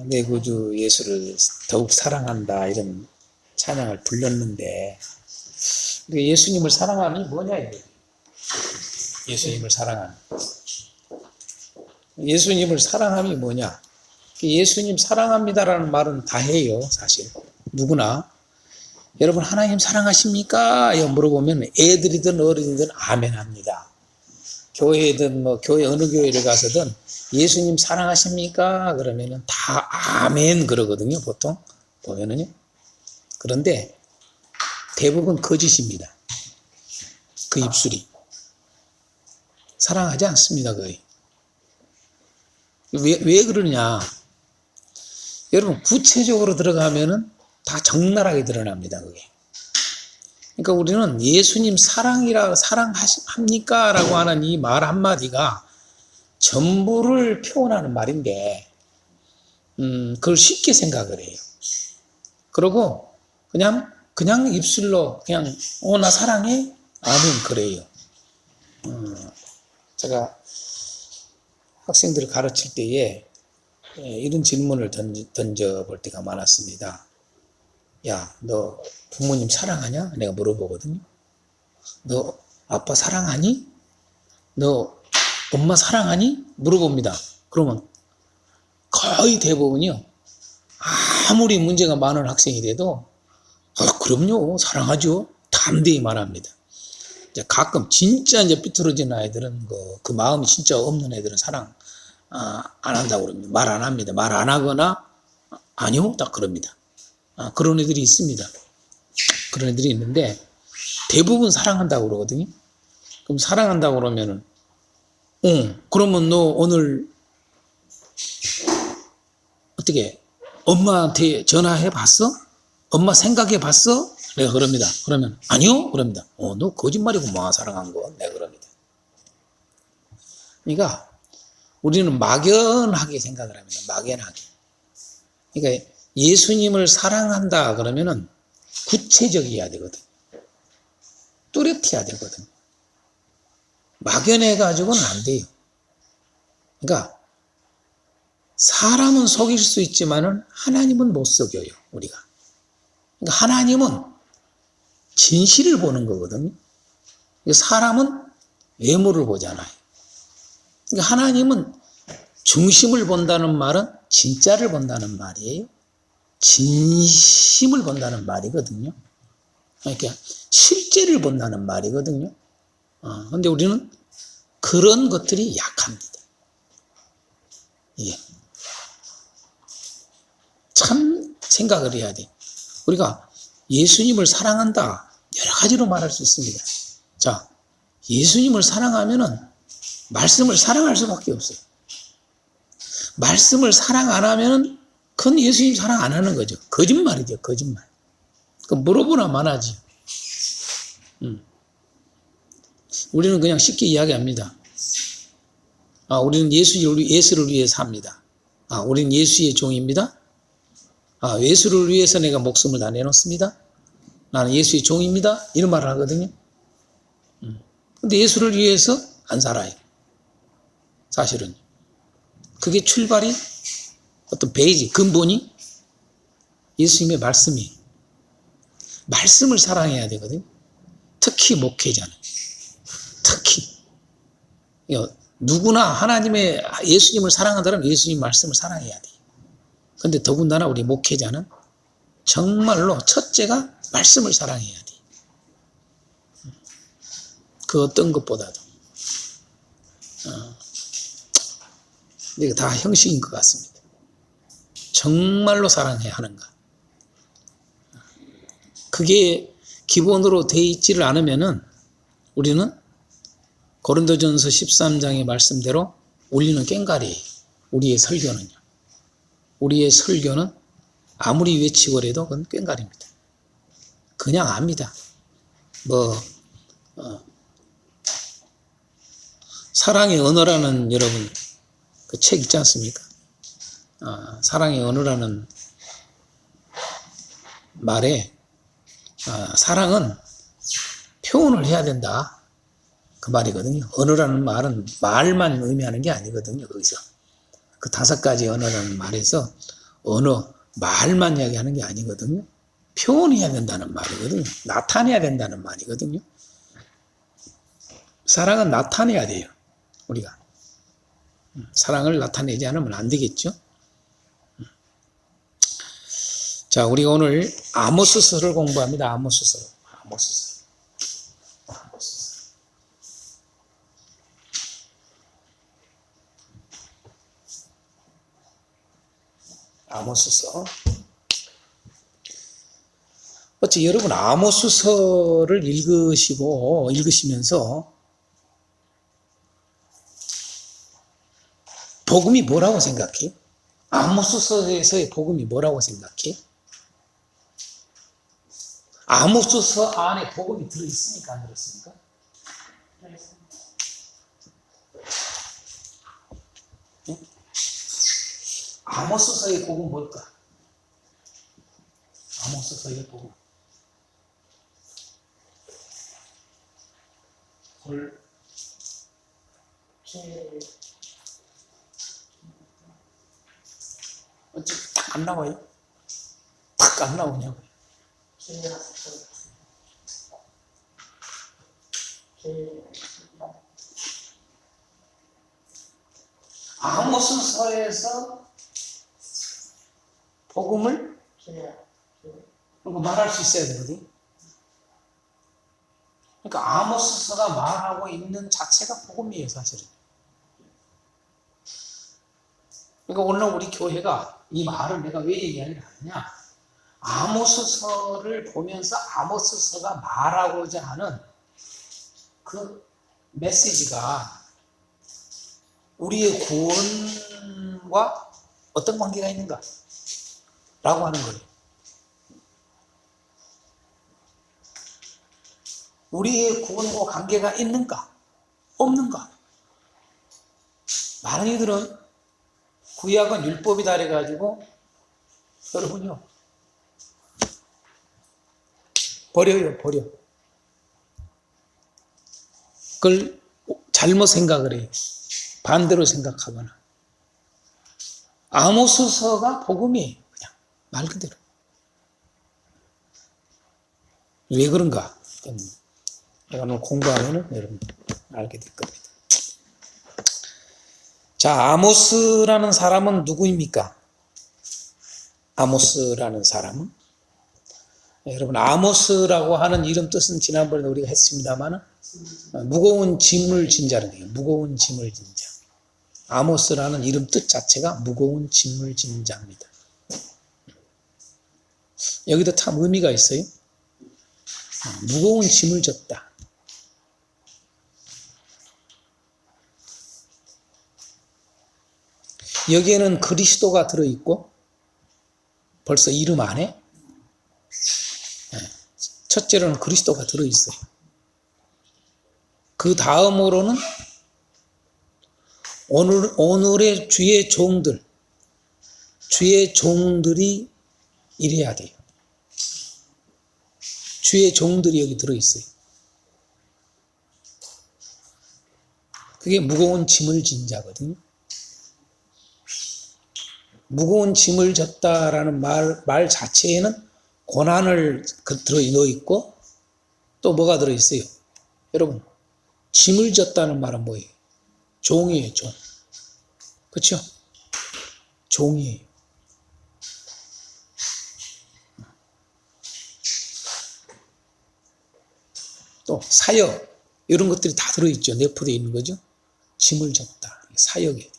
내 구주 예수를 더욱 사랑한다 이런 찬양을 불렀는데 예수님을 사랑하는 뭐냐 이게. 예수님을 사랑하는 예수님을 사랑함이 뭐냐. 예수님 사랑합니다라는 말은 다 해요. 사실 누구나. 여러분 하나님 사랑하십니까? 물어보면 애들이든 어른이든 아멘 합니다. 교회든 교회 어느 교회를 가서든 예수님 사랑하십니까? 그러면은 다 아멘 그러거든요. 보통 보면은요. 그런데 대부분 거짓입니다. 그 입술이 사랑하지 않습니다. 거의. 왜 그러냐? 여러분 구체적으로 들어가면은 다 적나라하게 드러납니다. 그게. 그러니까 우리는 예수님 사랑합니까? 라고 하는 이 말 한마디가 전부를 표현하는 말인데, 그걸 쉽게 생각을 해요. 그리고 그냥 입술로 나 사랑해? 아멘, 그래요. 제가 학생들을 가르칠 때에 이런 질문을 던져볼 때가 많았습니다. 야, 너 부모님 사랑하냐? 내가 물어보거든요. 너 아빠 사랑하니? 너 엄마 사랑하니? 물어봅니다. 그러면 거의 대부분이요. 아무리 문제가 많은 학생이 돼도 그럼요. 사랑하죠. 담대히 말합니다. 이제 가끔 진짜 삐뚤어진 아이들은 그 마음이 진짜 없는 애들은 사랑 안 한다고 그럽니다. 말 안 합니다. 말 안 하거나 아니요. 딱 그럽니다. 그런 애들이 있습니다. 그런 애들이 있는데 대부분 사랑한다고 그러거든요. 그럼 사랑한다고 그러면은 그러면 너 오늘 어떻게 엄마한테 전화해 봤어? 엄마 생각해 봤어? 내가 그럽니다. 그러면 아니요? 그럽니다. 너 거짓말이구만 사랑한 거. 내가 그럽니다. 그러니까 우리는 막연하게 생각을 합니다. 막연하게. 그러니까 예수님을 사랑한다 그러면은 구체적이어야 되거든. 뚜렷해야 되거든. 막연해가지고는 안 돼요. 그러니까 사람은 속일 수 있지만은 하나님은 못 속여요. 우리가. 그러니까 하나님은 진실을 보는 거거든요. 사람은 외모를 보잖아요. 그러니까 하나님은 중심을 본다는 말은 진짜를 본다는 말이에요. 진심을 본다는 말이거든요. 그러니까 실제를 본다는 말이거든요. 근데 우리는 그런 것들이 약합니다. 예. 참 생각을 해야 돼. 우리가 예수님을 사랑한다. 여러 가지로 말할 수 있습니다. 자, 예수님을 사랑하면은 말씀을 사랑할 수밖에 없어요. 말씀을 사랑 안 하면은 그건 예수님 사랑 안 하는 거죠. 거짓말이죠. 거짓말. 그 물어보나 마나지. 우리는 그냥 쉽게 이야기합니다. 우리는 예수를 위해 삽니다. 우리는 예수의 종입니다. 예수를 위해서 내가 목숨을 다 내놓습니다. 나는 예수의 종입니다. 이런 말을 하거든요. 근데 예수를 위해서 안 살아요. 사실은. 그게 출발이 어떤 베이지, 근본이 예수님의 말씀이에요. 말씀을 사랑해야 되거든요. 특히 목회자는. 특히. 누구나 하나님의 예수님을 사랑한다면 예수님 말씀을 사랑해야 돼요. 근데 더군다나 우리 목회자는 정말로 첫째가 말씀을 사랑해야 돼요. 그 어떤 것보다도. 이게 다 형식인 것 같습니다. 정말로 사랑해야 하는가. 그게 기본으로 돼 있지를 않으면은 우리는 고린도전서 13장의 말씀대로 우리는 꽹가리예요. 우리의 설교는요. 우리의 설교는 아무리 외치고 그래도 그건 꽹가리입니다. 그냥 압니다. 사랑의 언어라는 여러분 그 책 있지 않습니까? 사랑의 언어라는 말에 사랑은 표현을 해야 된다. 그 말이거든요. 언어라는 말은 말만 의미하는 게 아니거든요. 거기서 그 5가지 언어라는 말에서 언어, 말만 이야기하는 게 아니거든요. 표현해야 된다는 말이거든요. 나타내야 된다는 말이거든요. 사랑은 나타내야 돼요. 우리가. 사랑을 나타내지 않으면 안 되겠죠. 자, 우리가 오늘 아모스서를 공부합니다. 아모스서. 아모스서. 아모스서. 어째 여러분 아모스서를 읽으시면서 복음이 뭐라고 생각해? 아모스서에서의 복음이 뭐라고 생각해? 아모스서 안에 복음이 들어있습니까? 안 들어있습니까? 네? 아모스서의 복음 뭘까? 아모스서의 복음. 어째 딱 안 나와요? 딱 안 나오냐고요? 아모스서에서 복음을 말할 수 있어야 되거든. 그러니까 아모스서가 말하고 있는 자체가 복음이에요, 사실은. 그러니까 오늘 우리 교회가 이 말을 내가 왜 얘기하냐 하느냐, 아모스서를 보면서 아모스서가 말하고자 하는 그 메시지가 우리의 구원과 어떤 관계가 있는가 라고 하는 거예요. 우리의 구원과 관계가 있는가 없는가. 많은 이들은 구약은 율법이다 그래가지고 여러분요 버려. 그걸 잘못 생각을 해요. 반대로 생각하거나. 아모스서가 복음이에요. 그냥 말 그대로. 왜 그런가? 내가 오늘 공부하면 여러분 알게 될 겁니다. 자, 아모스라는 사람은 누구입니까? 아모스라는 사람은? 여러분, 아모스라고 하는 이름 뜻은 지난번에 우리가 했습니다만, 무거운 짐을 진 자는 거예요. 무거운 짐을 진 자. 아모스라는 이름 뜻 자체가 무거운 짐을 진 자입니다. 여기도 참 의미가 있어요. 무거운 짐을 졌다. 여기에는 그리스도가 들어있고, 벌써 이름 안에 첫째로는 그리스도가 들어있어요. 그 다음으로는 오늘의 주의 종들이 이래야 돼요. 주의 종들이 여기 들어있어요. 그게 무거운 짐을 진 자거든요. 무거운 짐을 졌다라는 말 자체에는 고난을 넣어있고, 또 뭐가 들어있어요? 여러분, 짐을 졌다는 말은 뭐예요? 종이에요, 종. 그렇죠? 종이에요. 또 사역, 이런 것들이 다 들어있죠. 내포되어 있는 거죠. 짐을 졌다. 사역에 대한.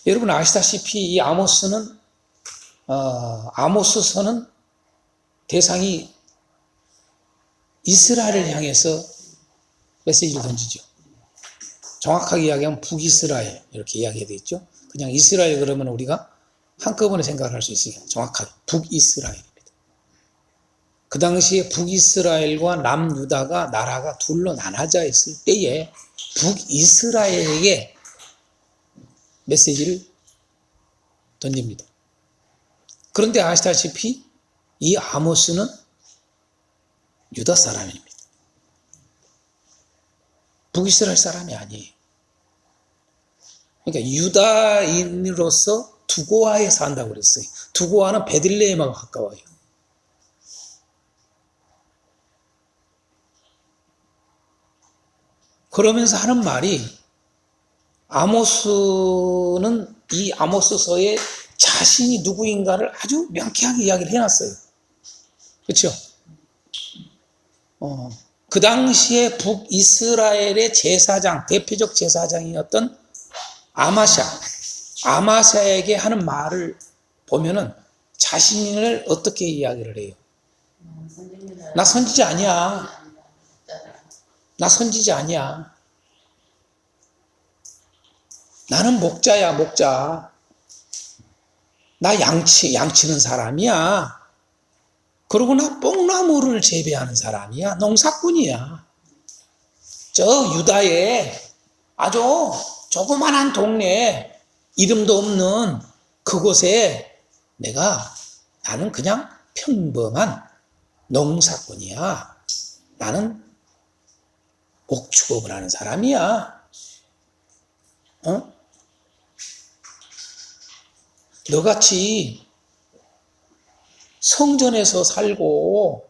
여러분 아시다시피 이 아모스서는 대상이 이스라엘을 향해서 메시지를 던지죠. 정확하게 이야기하면 북이스라엘 이렇게 이야기가 되어 있죠. 그냥 이스라엘 그러면 우리가 한꺼번에 생각을 할 수 있어요. 정확하게 북이스라엘입니다. 그 당시에 북이스라엘과 남유다가 나라가 둘로 나눠져 있을 때에 북이스라엘에게 메시지를 던집니다. 그런데 아시다시피 이 아모스는 유다 사람입니다. 북이스라엘 사람이 아니에요. 그러니까 유다인으로서 두고아에 산다고 그랬어요. 두고아는 베들레헴하고 가까워요. 그러면서 하는 말이 아모스는 이 아모스서에 자신이 누구인가를 아주 명쾌하게 이야기를 해놨어요. 그렇죠? 그 당시에 북이스라엘의 제사장, 대표적 제사장이었던 아마샤에게 하는 말을 보면은 자신을 어떻게 이야기를 해요? 나 선지자 아니야. 나 선지자 아니야. 나는 목자야, 목자. 나 양치는 사람이야. 그러고 나 뽕나무를 재배하는 사람이야. 농사꾼이야. 저 유다의 아주 조그만한 동네, 이름도 없는 그곳에 나는 그냥 평범한 농사꾼이야. 나는 목축업을 하는 사람이야. 너같이 성전에서 살고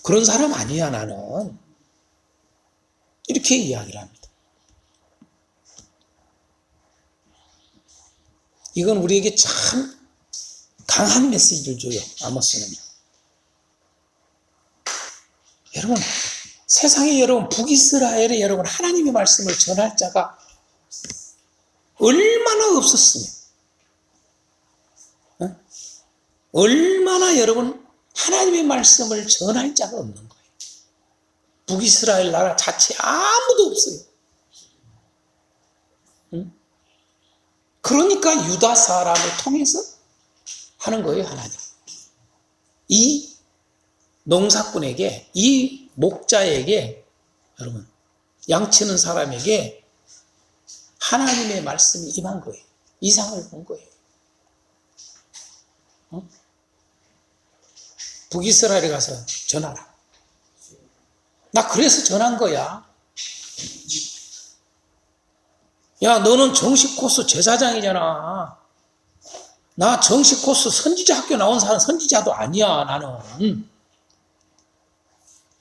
그런 사람 아니야 나는. 이렇게 이야기를 합니다. 이건 우리에게 참 강한 메시지를 줘요. 아모스는요. 여러분, 세상에 여러분, 북이스라엘에 여러분 하나님의 말씀을 전할 자가 얼마나 없었으면, 얼마나 여러분 하나님의 말씀을 전할 자가 없는 거예요. 북이스라엘 나라 자체에 아무도 없어요. 그러니까 유다 사람을 통해서 하는 거예요, 하나님. 이 농사꾼에게, 이 목자에게, 여러분, 양치는 사람에게 하나님의 말씀이 임한 거예요. 이상을 본 거예요. 북이스라엘에 가서 전하라. 나 그래서 전한 거야. 야, 너는 정식 코스 제사장이잖아. 나 정식 코스 선지자 학교 나온 사람 선지자도 아니야, 나는.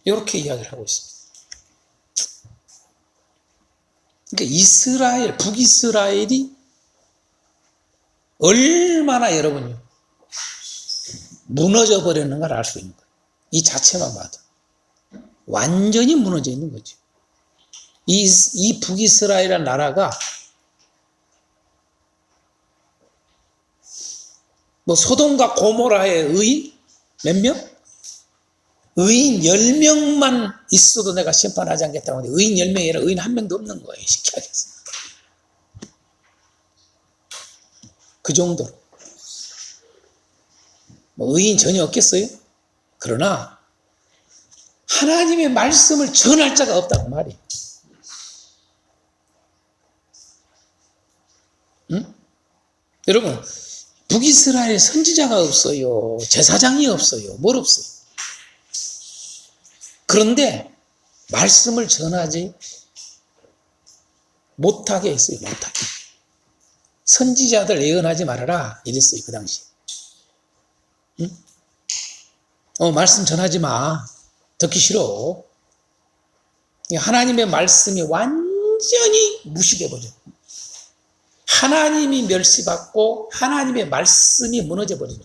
이렇게 이야기를 하고 있습니다. 그러니까 북이스라엘이 얼마나 여러분요, 무너져 버렸는가를 알 수 있는 거예요. 이 자체만 봐도. 완전히 무너져 있는 거죠. 이 북이스라엘이라는 나라가 뭐 소돔과 고모라의 의인 몇 명? 의인 10명만 있어도 내가 심판하지 않겠다고 하는데 의인 10명이 아니라 의인 한 명도 없는 거예요. 쉽게 하겠어요. 그 정도로. 뭐 의인 전혀 없겠어요? 그러나 하나님의 말씀을 전할 자가 없다고 말이에요. 응? 여러분, 북이스라엘에 선지자가 없어요. 제사장이 없어요. 뭘 없어요. 그런데 말씀을 전하지 못하게 했어요. 못하게. 선지자들 예언하지 말아라 이랬어요. 그 당시. 응? 말씀 전하지 마. 듣기 싫어. 하나님의 말씀이 완전히 무시돼버려. 하나님이 멸시받고 하나님의 말씀이 무너져버리는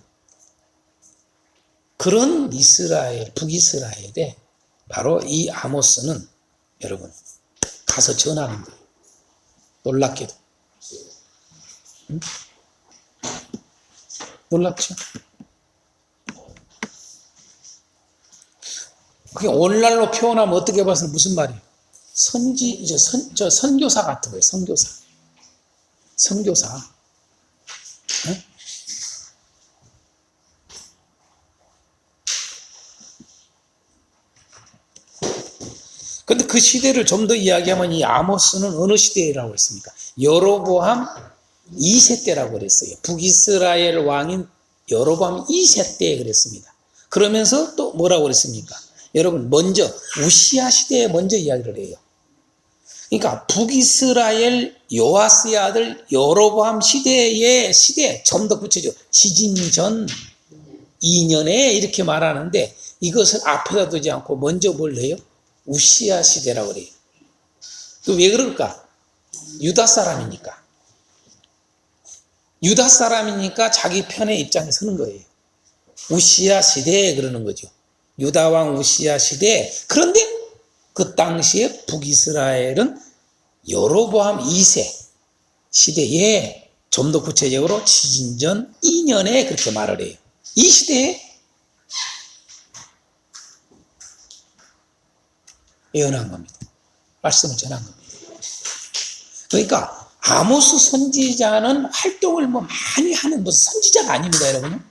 그런 북이스라엘에 바로 이 아모스는 여러분 가서 전하는 거예요. 놀랍게도. 응? 놀랍죠? 그게 오늘날로 표현하면 어떻게 봐서 무슨 말이에요? 선교사 같은 거예요. 선교사. 응? 근데 그 시대를 좀 더 이야기하면 이 아모스는 어느 시대라고 했습니까? 여로보암 2세 때라고 그랬어요. 북이스라엘 왕인 여로보암 2세 때 그랬습니다. 그러면서 또 뭐라고 그랬습니까? 여러분, 먼저 우시아 시대에 먼저 이야기를 해요. 그러니까 북이스라엘 요아스의 아들 여로보암 시대의 시대, 좀 더 구체적으로 지진 전 2년에 이렇게 말하는데 이것을 앞에다 두지 않고 먼저 뭘 해요? 우시야 시대라고 그래요. 왜 그럴까? 유다 사람이니까. 유다 사람이니까 자기 편의 입장에 서는 거예요. 우시야 시대에 그러는 거죠. 유다 왕 우시야 시대. 그런데 그 당시에 북이스라엘은 여로보암 2세 시대에 좀 더 구체적으로 지진전 2년에 그렇게 말을 해요. 이 시대에 예언한 겁니다. 말씀을 전한 겁니다. 그러니까 아모스 선지자는 활동을 많이 하는 무슨 선지자가 아닙니다, 여러분.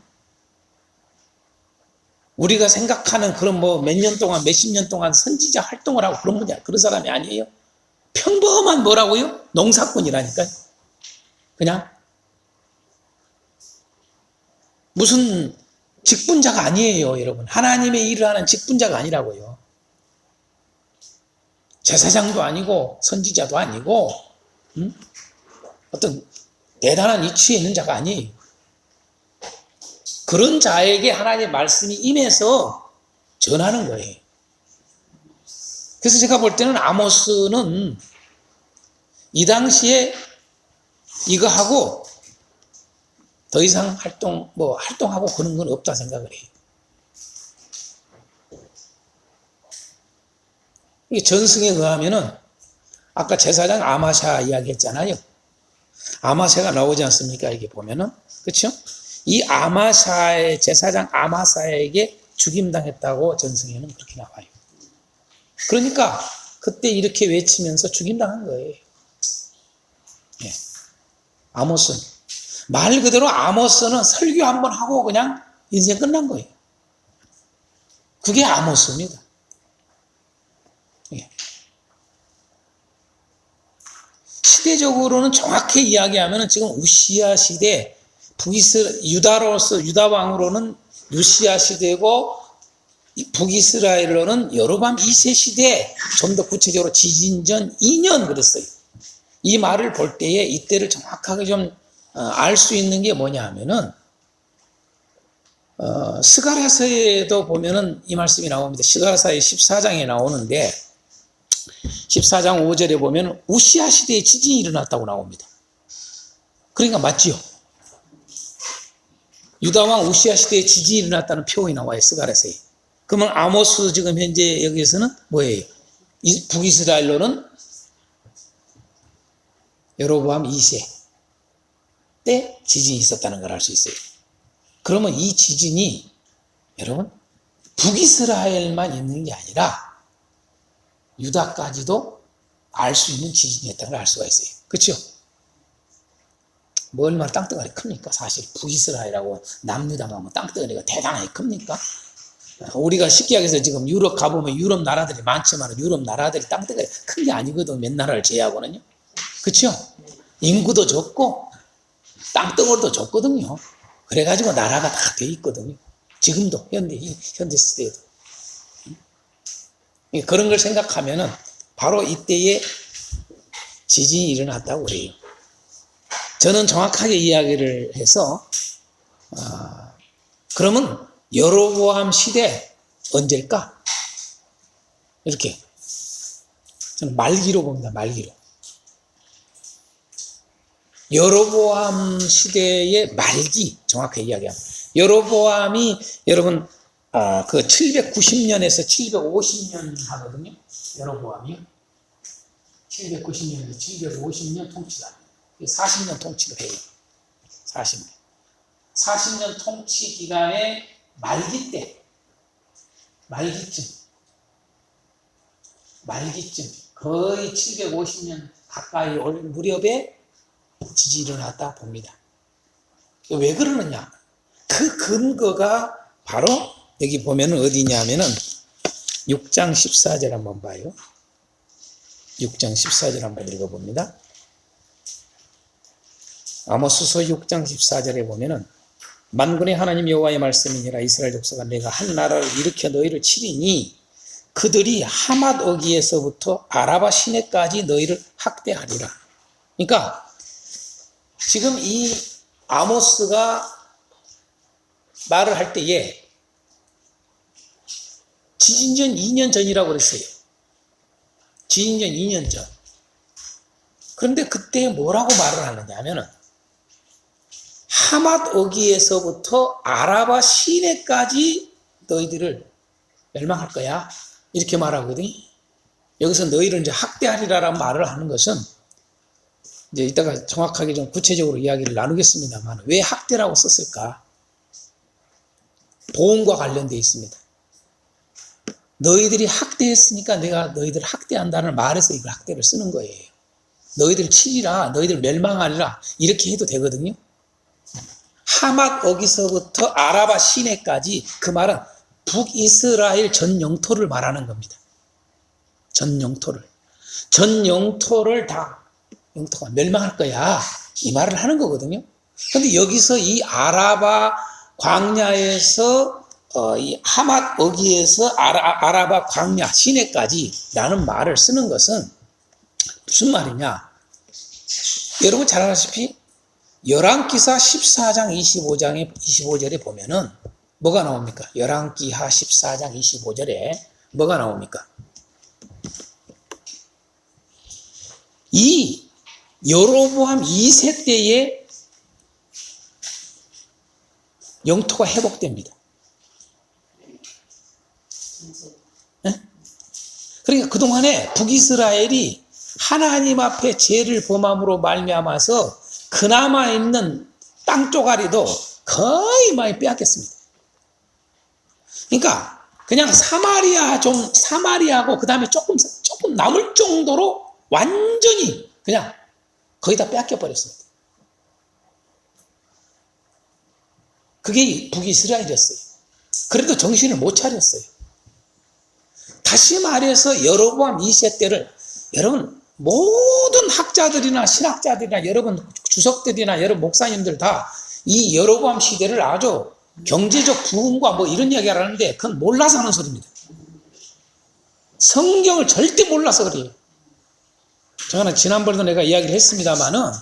우리가 생각하는 그런 몇 년 동안, 몇십 년 동안 선지자 활동을 하고 그런 사람이 아니에요. 평범한 뭐라고요? 농사꾼이라니까요. 그냥 무슨 직분자가 아니에요, 여러분. 하나님의 일을 하는 직분자가 아니라고요. 제사장도 아니고 선지자도 아니고 어떤 대단한 위치에 있는 자가 아니에요. 그런 자에게 하나님의 말씀이 임해서 전하는 거예요. 그래서 제가 볼 때는 아모스는 이 당시에 이거 하고 더 이상 활동하고 그런 건 없다 생각을 해요. 이게 전승에 의하면은 아까 제사장 아마샤 이야기 했잖아요. 아마샤가 나오지 않습니까? 이게 보면은. 그렇죠? 이 아마샤의 제사장 아마사에게 죽임당했다고 전승에는 그렇게 나와요. 그러니까 그때 이렇게 외치면서 죽임당한 거예요. 예. 아모스는 말 그대로 아모스는 설교 한번 하고 그냥 인생 끝난 거예요. 그게 아모스입니다. 예. 시대적으로는 정확히 이야기하면 지금 우시야 시대, 유다 왕으로는 우시야 시대고 북이스라엘로는 여로보암 2세 시대, 좀 더 구체적으로 지진전 2년 그랬어요. 이 말을 볼 때에 이때를 정확하게 좀 알 수 있는 게 뭐냐 하면은 스가랴서에도 보면은 이 말씀이 나옵니다. 스가랴서의 14장에 나오는데 14장 5절에 보면 우시야 시대에 지진이 일어났다고 나옵니다. 그러니까 맞지요. 유다왕 우시야 시대에 지진이 일어났다는 표현이 나와요. 스가랴서에. 그러면 아모스 지금 현재 여기에서는 뭐예요? 북이스라엘로는 여로보암 2세 때 지진이 있었다는 걸 알 수 있어요. 그러면 이 지진이 여러분 북이스라엘만 있는 게 아니라 유다까지도 알 수 있는 지진이었다는 걸 알 수가 있어요. 그렇죠? 뭐 얼마나 땅덩어리 큽니까? 사실 북이스라엘하고 남유다가 땅덩어리가 대단하게 큽니까? 우리가 쉽게 얘기해서 지금 유럽 가보면 유럽 나라들이 많지만 유럽 나라들이 땅덩어리 큰 게 아니거든. 몇 나라를 제외하고는요. 그렇죠? 인구도 적고 땅덩어리도 적거든요. 그래가지고 나라가 다 돼 있거든요. 지금도 현대 시대에도. 그런 걸 생각하면은 바로 이때에 지진이 일어났다고 그래요. 저는 정확하게 이야기를 해서 그러면 여로보암 시대 언제일까? 이렇게 저는 말기로 봅니다. 말기로. 여로보암 시대의 말기 정확하게 이야기합니다. 여로보암이 여러분 그 790년에서 750년 하거든요. 여로보암이 790년에서 750년 통치다. 40년 통치를 해요. 40년 통치 기간의 말기 때, 말기쯤 거의 750년 가까이 올 무렵에 지진이 일어났다 봅니다. 왜 그러느냐? 그 근거가 바로 여기 보면은 어디냐면은 6장 14절 한번 봐요. 6장 14절 한번 읽어봅니다. 아모스서 6장 14절에 보면은 만군의 하나님 여호와의 말씀이니라. 이스라엘 족속아 내가 한 나라를 일으켜 너희를 치리니 그들이 하맛 어기에서부터 아라바 시내까지 너희를 학대하리라. 그러니까 지금 이 아모스가 말을 할 때에 지진전 2년 전이라고 그랬어요. 지진전 2년 전. 그런데 그때 뭐라고 말을 하느냐 하면은 하맛 어기에서부터 아라바 시내까지 너희들을 멸망할 거야. 이렇게 말하거든요. 여기서 너희를 이제 학대하리라라는 말을 하는 것은 이제 이따가 정확하게 좀 구체적으로 이야기를 나누겠습니다만 왜 학대라고 썼을까? 보험과 관련되어 있습니다. 너희들이 학대했으니까 내가 너희들을 학대한다는 말에서 이걸 학대를 쓰는 거예요. 너희들 치리라, 너희들 멸망하리라 이렇게 해도 되거든요. 하맛 어기서부터 아라바 시내까지 그 말은 북이스라엘 전 영토를 말하는 겁니다. 전 영토를. 전 영토를 다 영토가 멸망할 거야. 이 말을 하는 거거든요. 그런데 여기서 이 아라바 광야에서 이 하맛 어기에서 아라바 광야 시내까지 라는 말을 쓰는 것은 무슨 말이냐? 여러분 잘 아시다시피 열왕기사 14장 25절에 보면은 뭐가 나옵니까? 열왕기하 14장 25절에 뭐가 나옵니까? 이 여로보암 2세 때에 영토가 회복됩니다. 네? 그러니까 그동안에 북이스라엘이 하나님 앞에 죄를 범함으로 말미암아서 그나마 있는 땅 쪼가리도 거의 많이 빼앗겼습니다. 그러니까 그냥 사마리아하고 그 다음에 조금 남을 정도로 완전히 그냥 거의 다 빼앗겨 버렸습니다. 그게 북이스라엘이었어요. 그래도 정신을 못 차렸어요. 다시 말해서 여로보암 2세 때를 여러분 모든 학자들이나 신학자들이나 여러분 주석들이나 여러분 목사님들 다 이 여로보암 시대를 아주 경제적 부흥과 뭐 이런 이야기를 하는데 그건 몰라서 하는 소리입니다. 성경을 절대 몰라서 그래요. 저는 지난번에도 내가 이야기를 했습니다마는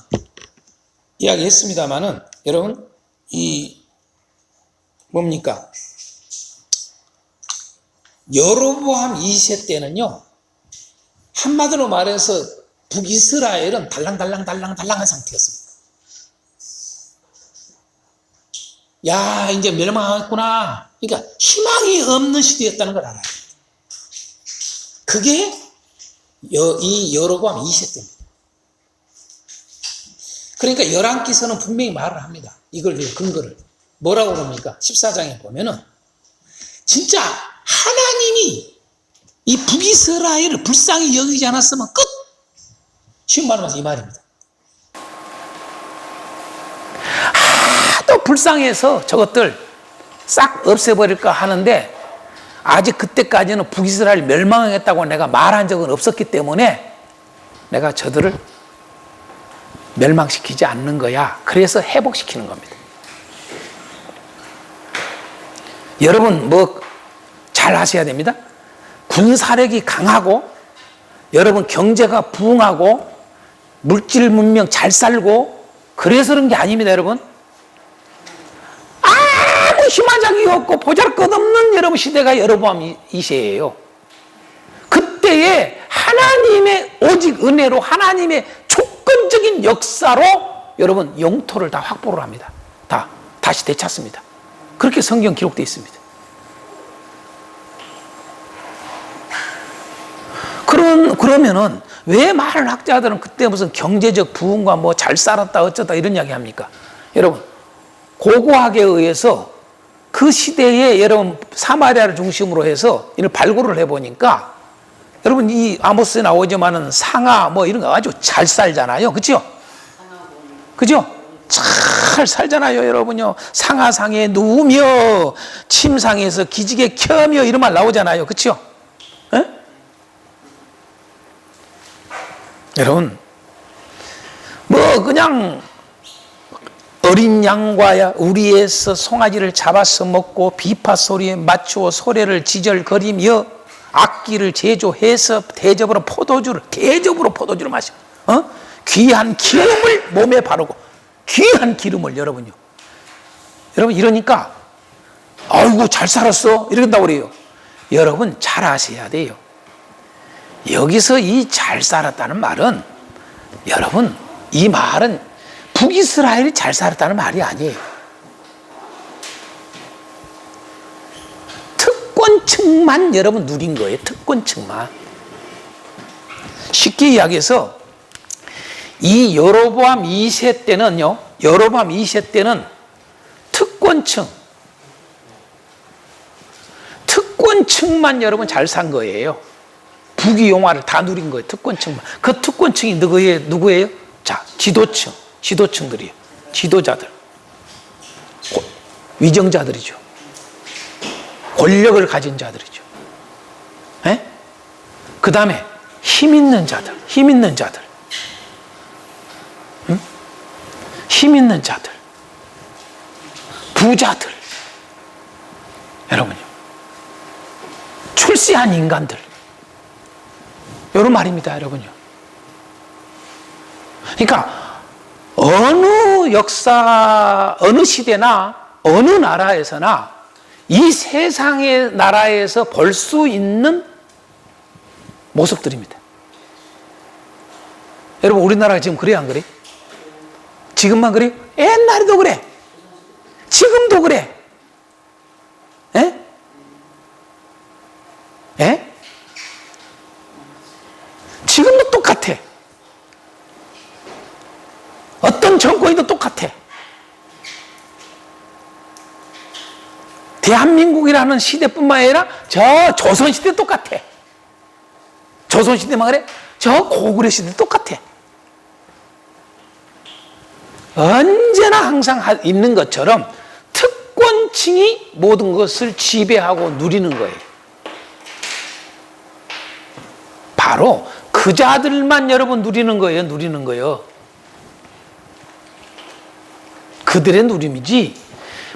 여러분 이 뭡니까? 여로보암 2세 때는요 한마디로 말해서 북이스라엘은 달랑달랑한 상태였습니다. 야 이제 멸망하겠구나. 그러니까 희망이 없는 시대였다는 걸 알아요. 그게 이 여로보암 2세 때입니다. 그러니까 열왕기서는 분명히 말을 합니다. 이걸 근거를 뭐라고 그럽니까? 14장에 보면은 진짜 하나님이 이 북이스라엘을 불쌍히 여기지 않았으면 끝! 쉬운 말로 해서 이 말입니다. 하도 불쌍해서 저것들 싹 없애버릴까 하는데 아직 그때까지는 북이스라엘 멸망하겠다고 내가 말한 적은 없었기 때문에 내가 저들을 멸망시키지 않는 거야. 그래서 회복시키는 겁니다. 여러분 뭐 잘 아셔야 됩니다. 군사력이 강하고 여러분 경제가 부흥하고 물질 문명 잘 살고 그래서 그런 게 아닙니다. 여러분 아무 희망작이 없고 보잘것없는 여러분 시대가 여로보암 2세예요. 그때에 하나님의 오직 은혜로 하나님의 조건적인 역사로 여러분 영토를 다 확보를 합니다. 다시 되찾습니다. 그렇게 성경 기록되어 있습니다. 그러면은 왜 많은 학자들은 그때 무슨 경제적 부흥과 뭐 잘 살았다 어쩌다 이런 이야기 합니까? 여러분 고고학에 의해서 그 시대에 여러분 사마리아를 중심으로 해서 이를 발굴을 해보니까 여러분 이 아모스에 나오지만은 상하 뭐 이런 거 아주 잘 살잖아요. 그렇죠? 그죠? 잘 살잖아요. 여러분요. 상하상에 누우며 침상에서 기지개 켜며 이런 말 나오잖아요. 그렇죠? 여러분 뭐 그냥 어린 양과 우리에서 송아지를 잡아서 먹고 비파 소리에 맞추어 소래를 지절거리며 악기를 제조해서 대접으로 포도주를 마시고, 귀한 기름을 몸에 바르고, 귀한 기름을 여러분 이러니까 아이고 잘 살았어 이런다고 그래요. 여러분 잘 아셔야 돼요. 여기서 이 잘 살았다는 말은, 여러분 이 말은 북이스라엘이 잘 살았다는 말이 아니에요. 특권층만 여러분 누린 거예요. 특권층만. 쉽게 이야기해서 이 여로보암 2세 때는요, 여로보암 2세 때는 특권층만 여러분 잘 산 거예요. 부귀 영화를 다 누린 거예요. 특권층만. 그 특권층이 누구예요? 자, 지도층들이에요. 지도자들, 위정자들이죠. 권력을 가진 자들이죠. 그 다음에 힘 있는 자들, 힘 있는 자들, 부자들, 여러분요, 출세한 인간들, 이런 말입니다, 여러분요. 그러니까 어느 역사, 어느 시대나 어느 나라에서나 이 세상의 나라에서 볼 수 있는 모습들입니다. 여러분 우리나라가 지금 그래 안 그래? 지금만 그래요? 옛날에도 그래. 지금도 그래. 에? 에? 지금도 똑같아. 어떤 정권이도 똑같아. 대한민국이라는 시대뿐만 아니라 저 조선시대 똑같아. 조선시대만 그래? 저 고구려 시대 똑같아. 언제나 항상 있는 것처럼 특권층이 모든 것을 지배하고 누리는 거예요. 바로 그 자들만 여러분 누리는 거예요. 그들의 누림이지,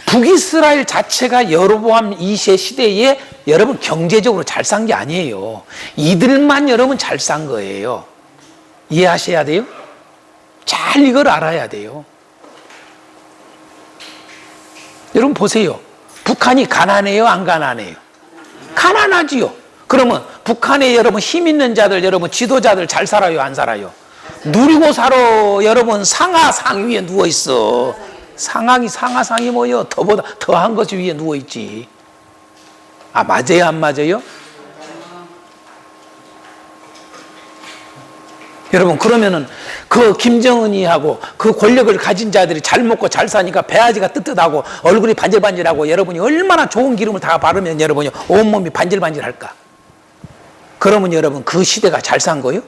북이스라엘 자체가 여로보암 2세 시대에 여러분 경제적으로 잘 산 게 아니에요. 이들만 여러분 잘 산 거예요. 이해하셔야 돼요? 잘 이걸 알아야 돼요. 여러분 보세요. 북한이 가난해요, 안 가난해요? 가난하지요. 그러면 북한에 여러분 힘 있는 자들, 여러분 지도자들 잘 살아요, 안 살아요? 누리고 살아. 여러분 상하상 위에 누워 있어. 상하상이 뭐요? 더한 것이 위에 누워 있지. 아, 맞아요, 안 맞아요? 여러분 그러면은 그 김정은이하고 그 권력을 가진 자들이 잘 먹고 잘 사니까 배아지가 뜨뜻하고 얼굴이 반질반질하고 여러분이 얼마나 좋은 기름을 다 바르면 여러분이 온몸이 반질반질할까? 그러면 여러분 그 시대가 잘 산 거예요?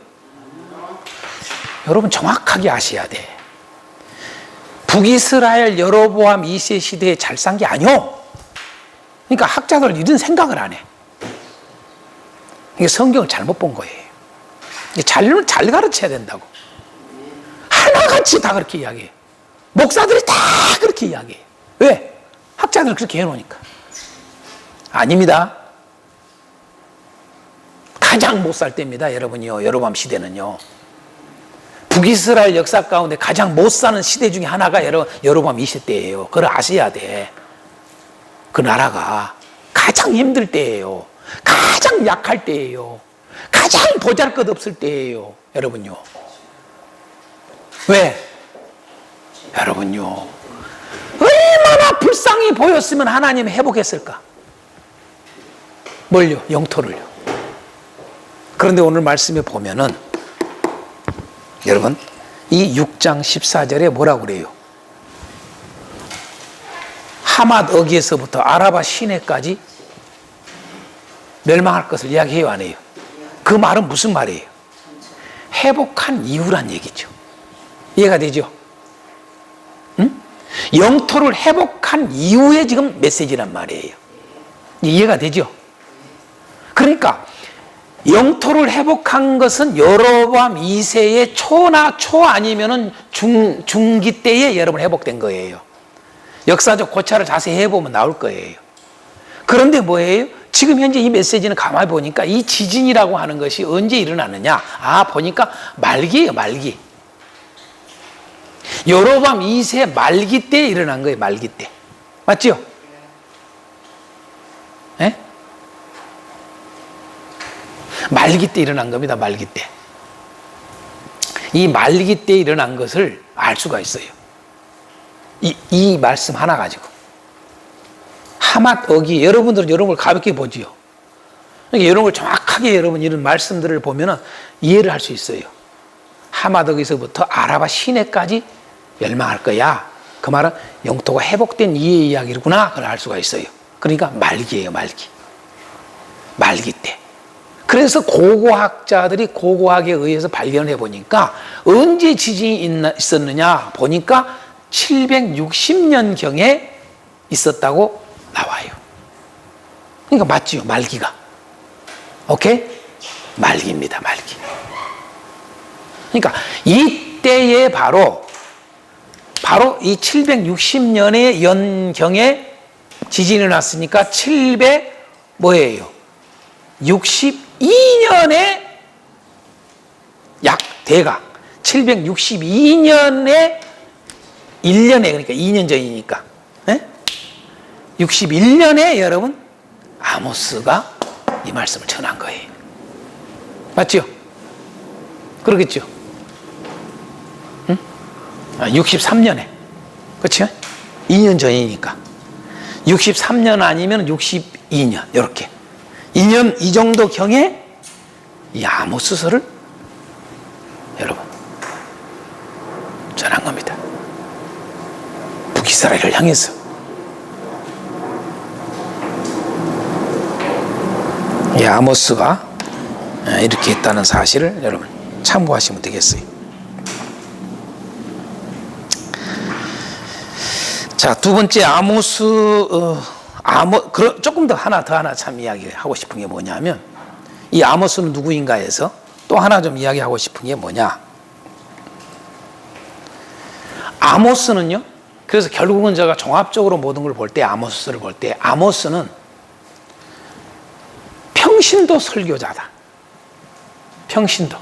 여러분 정확하게 아셔야 돼. 북이스라엘 여로보암 2세 시대에 잘 산 게 아니오. 그러니까 학자들 이런 생각을 안 해. 이게 성경을 잘못 본 거예요. 잘 가르쳐야 된다고. 하나같이 다 그렇게 이야기해요. 목사들이 다 그렇게 이야기해요. 왜? 학자들 그렇게 해놓으니까. 아닙니다. 가장 못 살 때입니다, 여러분이요. 여로보암 시대는요. 북이스라엘 역사 가운데 가장 못 사는 시대 중에 하나가 여로보암 2세 때예요. 그걸 아셔야 돼. 그 나라가 가장 힘들 때예요. 가장 약할 때예요. 가장 보잘것없을 때예요. 여러분요. 왜? 여러분요. 얼마나 불쌍히 보였으면 하나님이 회복했을까? 뭘요? 영토를요. 그런데 오늘 말씀에 보면은 여러분 이 6장 14절에 뭐라고 그래요? 하맛 어기에서부터 아라바 시내까지 멸망할 것을 이야기해요, 안 해요? 그 말은 무슨 말이에요? 회복한 이유란 얘기죠. 이해가 되죠? 응? 영토를 회복한 이후에 지금 메시지란 말이에요. 이해가 되죠? 그러니까 영토를 회복한 것은 여로보암 2세의 초나 초 아니면은 중기 때에 여러분 회복된 거예요. 역사적 고찰을 자세히 해보면 나올 거예요. 그런데 뭐예요? 지금 현재 이 메시지는 가만히 보니까 이 지진이라고 하는 것이 언제 일어나느냐? 보니까 말기예요, 말기. 여로밤 2세 말기 때 일어난 거예요, 말기 때. 맞죠? 네? 말기 때 일어난 겁니다, 말기 때. 이 말기 때 일어난 것을 알 수가 있어요. 이 말씀 하나 가지고. 하맛 어기, 여러분들은 여러분을 가볍게 보지요. 그러니까 여러분을 정확하게 여러분 이런 말씀들을 보면은 이해를 할 수 있어요. 하맛 어기서부터 아라바 시내까지 멸망할 거야. 그 말은 영토가 회복된 이의 이야기구나. 그걸 알 수가 있어요. 그러니까 말기예요, 말기. 말기 때. 그래서 고고학자들이 고고학에 의해서 발견해 보니까 언제 지진이 있었느냐 보니까 760년경에 있었다고 나와요. 그러니까 맞지요, 말기가. 오케이? 말기입니다, 말기. 그러니까 이때에 바로 이 760년의 연경에 지진이 났으니까 700 뭐예요? 62년에 약 대각 762년에 1년에 그러니까 2년 전이니까 61년에 여러분 아모스가 이 말씀을 전한 거예요. 맞죠? 그러겠죠? 응? 63년에 그렇죠? 2년 전이니까 63년 아니면 62년 이렇게 2년 이 정도 경에 이 아모스서를 여러분 전한 겁니다. 북이스라엘을 향해서. 이 아모스가 이렇게 했다는 사실을 여러분 참고하시면 되겠어요. 자, 두 번째 아모스 조금 더 하나 참 이야기하고 싶은 게 뭐냐면 이 아모스는 누구인가 해서 또 하나 좀 이야기하고 싶은 게 뭐냐. 아모스는요. 그래서 결국은 제가 종합적으로 모든 걸 볼 때 아모스를 볼 때 아모스는 평신도 설교자다. 평신도.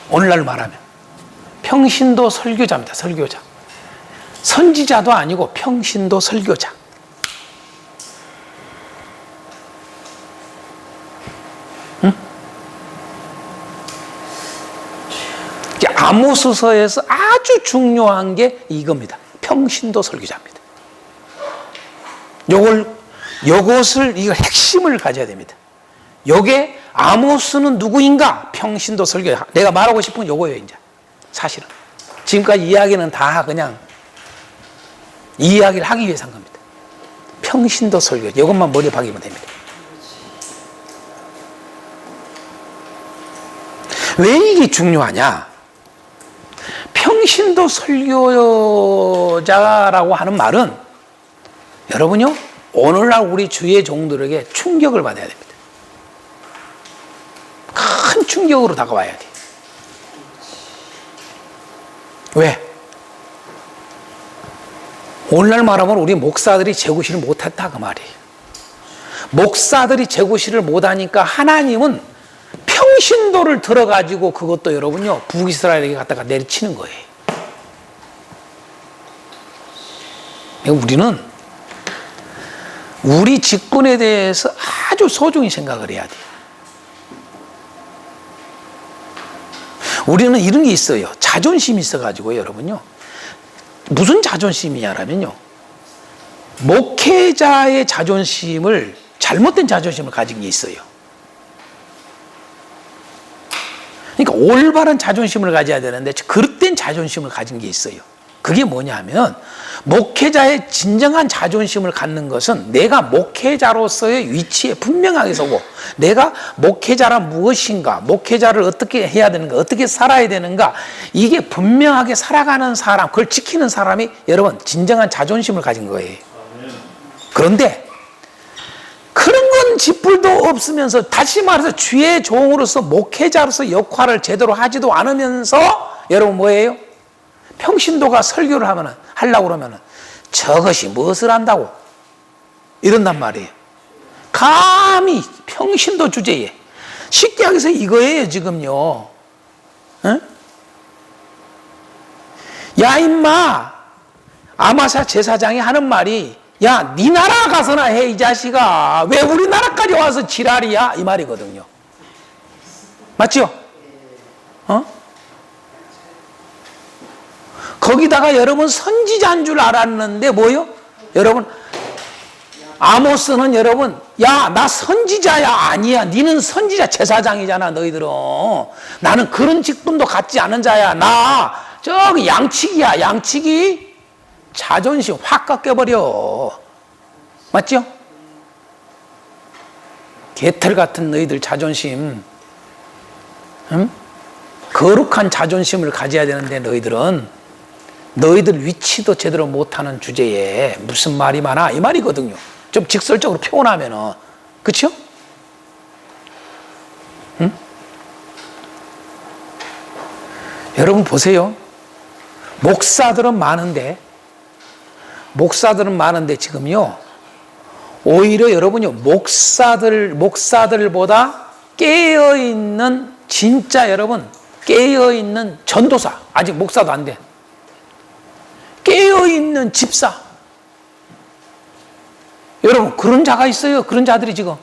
오늘날 말하면 평신도 설교자입니다. 설교자. 선지자도 아니고 평신도 설교자. 응? 아모스서에서 아주 중요한 게 이겁니다. 평신도 설교자입니다. 이걸 핵심을 가져야 됩니다. 요게 아모스는 누구인가? 평신도 설교자. 내가 말하고 싶은 건 요거예요, 이제. 사실은. 지금까지 이야기는 다 그냥 이 이야기를 하기 위해서 한 겁니다. 평신도 설교자. 이것만 머리에 박이면 됩니다. 왜 이게 중요하냐? 평신도 설교자라고 하는 말은 여러분요, 오늘날 우리 주의 종들에게 충격을 받아야 됩니다. 큰 충격으로 다가와야 돼. 왜? 오늘날 말하면 우리 목사들이 제구실을 못했다 그 말이에요. 목사들이 제구실을 못하니까 하나님은 평신도를 들어가지고 그것도 여러분요 북이스라엘에게 갖다가 내리치는 거예요. 우리는 우리 직분에 대해서 아주 소중히 생각을 해야 돼요. 우리는 이런 게 있어요. 자존심이 있어가지고 여러분요. 무슨 자존심이냐면요. 목회자의 자존심을 잘못된 자존심을 가진 게 있어요. 그러니까 올바른 자존심을 가져야 되는데 그릇된 자존심을 가진 게 있어요. 그게 뭐냐면 목회자의 진정한 자존심을 갖는 것은 내가 목회자로서의 위치에 분명하게 서고 내가 목회자란 무엇인가, 목회자를 어떻게 해야 되는가, 어떻게 살아야 되는가, 이게 분명하게 살아가는 사람, 그걸 지키는 사람이 여러분 진정한 자존심을 가진 거예요. 그런데 그런 건 쥐뿔도 없으면서 다시 말해서 주의 종으로서 목회자로서 역할을 제대로 하지도 않으면서 여러분 뭐예요? 평신도가 설교를 하려고 그러면은 저것이 무엇을 한다고 이런단 말이에요. 감히 평신도 주제에 쉽게 하게서 이거예요 지금요. 응? 야 임마 아마사 제사장이 하는 말이 야 네 나라 가서나 해 이 자식아 왜 우리나라까지 와서 지랄이야 이 말이거든요. 맞죠? 거기다가 여러분 선지자인 줄 알았는데 뭐요? 여러분 아모스는 여러분 야 나 선지자야 아니야 니는 선지자 제사장이잖아 너희들은 나는 그런 직분도 갖지 않은 자야 나 저기 양치기야 양치기 자존심 확 깎여버려 맞죠? 개털 같은 너희들 자존심 응? 거룩한 자존심을 가져야 되는데 너희들 위치도 제대로 못하는 주제에 무슨 말이 많아 이 말이거든요. 좀 직설적으로 표현하면은 그렇죠? 응? 여러분 보세요. 목사들은 많은데 지금요 오히려 여러분요 목사들보다 깨어있는 진짜 여러분 깨어있는 전도사 아직 목사도 안 된 깨어있는 집사 여러분 그런 자가 있어요. 그런 자들이 지금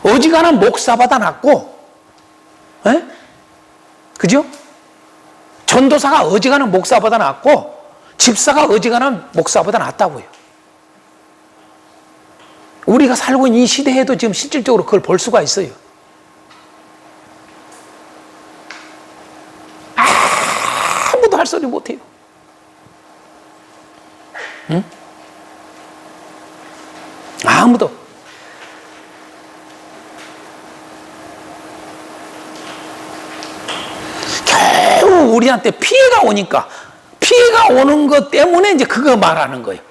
어지간한 목사보다 낫고 에? 그죠? 전도사가 어지간한 목사보다 낫고 집사가 어지간한 목사보다 낫다고요. 우리가 살고 있는 이 시대에도 지금 실질적으로 그걸 볼 수가 있어요. 아무도 할 소리 못해요. 응? 아무도. 겨우 우리한테 피해가 오니까 피해가 오는 것 때문에 이제 그거 말하는 거예요.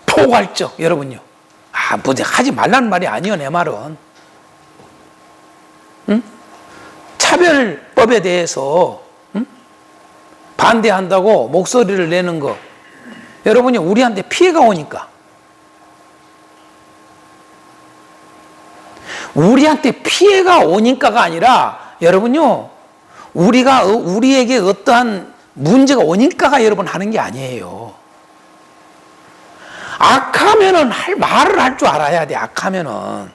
포괄적 여러분요. 뭐 하지 말라는 말이 아니요 내 말은. 응? 차별법에 대해서 응? 반대한다고 목소리를 내는 거 여러분요 우리한테 피해가 오니까 우리한테 피해가 오니까가 아니라 여러분요 우리에게 어떠한 문제가 오니까가 여러분 하는 게 아니에요. 악하면은 말을 할 줄 알아야 돼. 악하면은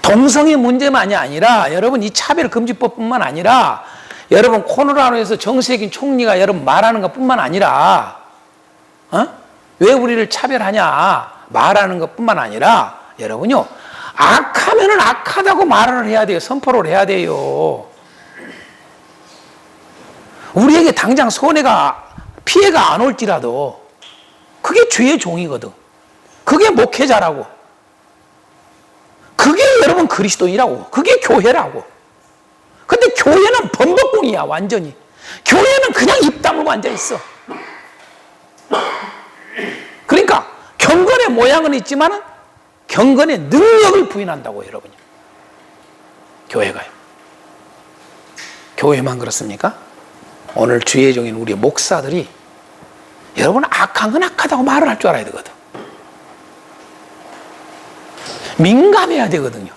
동성애 문제만이 아니라 여러분 이 차별금지법뿐만 아니라 여러분 코로나로에서 정세균 총리가 여러분 말하는 것뿐만 아니라 왜 우리를 차별하냐 말하는 것뿐만 아니라 여러분요 악하면은 악하다고 말을 해야 돼요. 선포를 해야 돼요. 우리에게 당장 피해가 안 올지라도 그게 죄의 종이거든. 그게 목회자라고. 그게 여러분 그리스도인이라고. 그게 교회라고. 근데 교회는 범벅궁이야 완전히. 교회는 그냥 입 다물고 앉아있어. 그러니까 경건의 모양은 있지만 경건의 능력을 부인한다고 여러분요. 교회가요. 교회만 그렇습니까? 오늘 주의 종인 우리 목사들이 여러분 악한 건 악하다고 말을 할 줄 알아야 되거든. 민감해야 되거든요.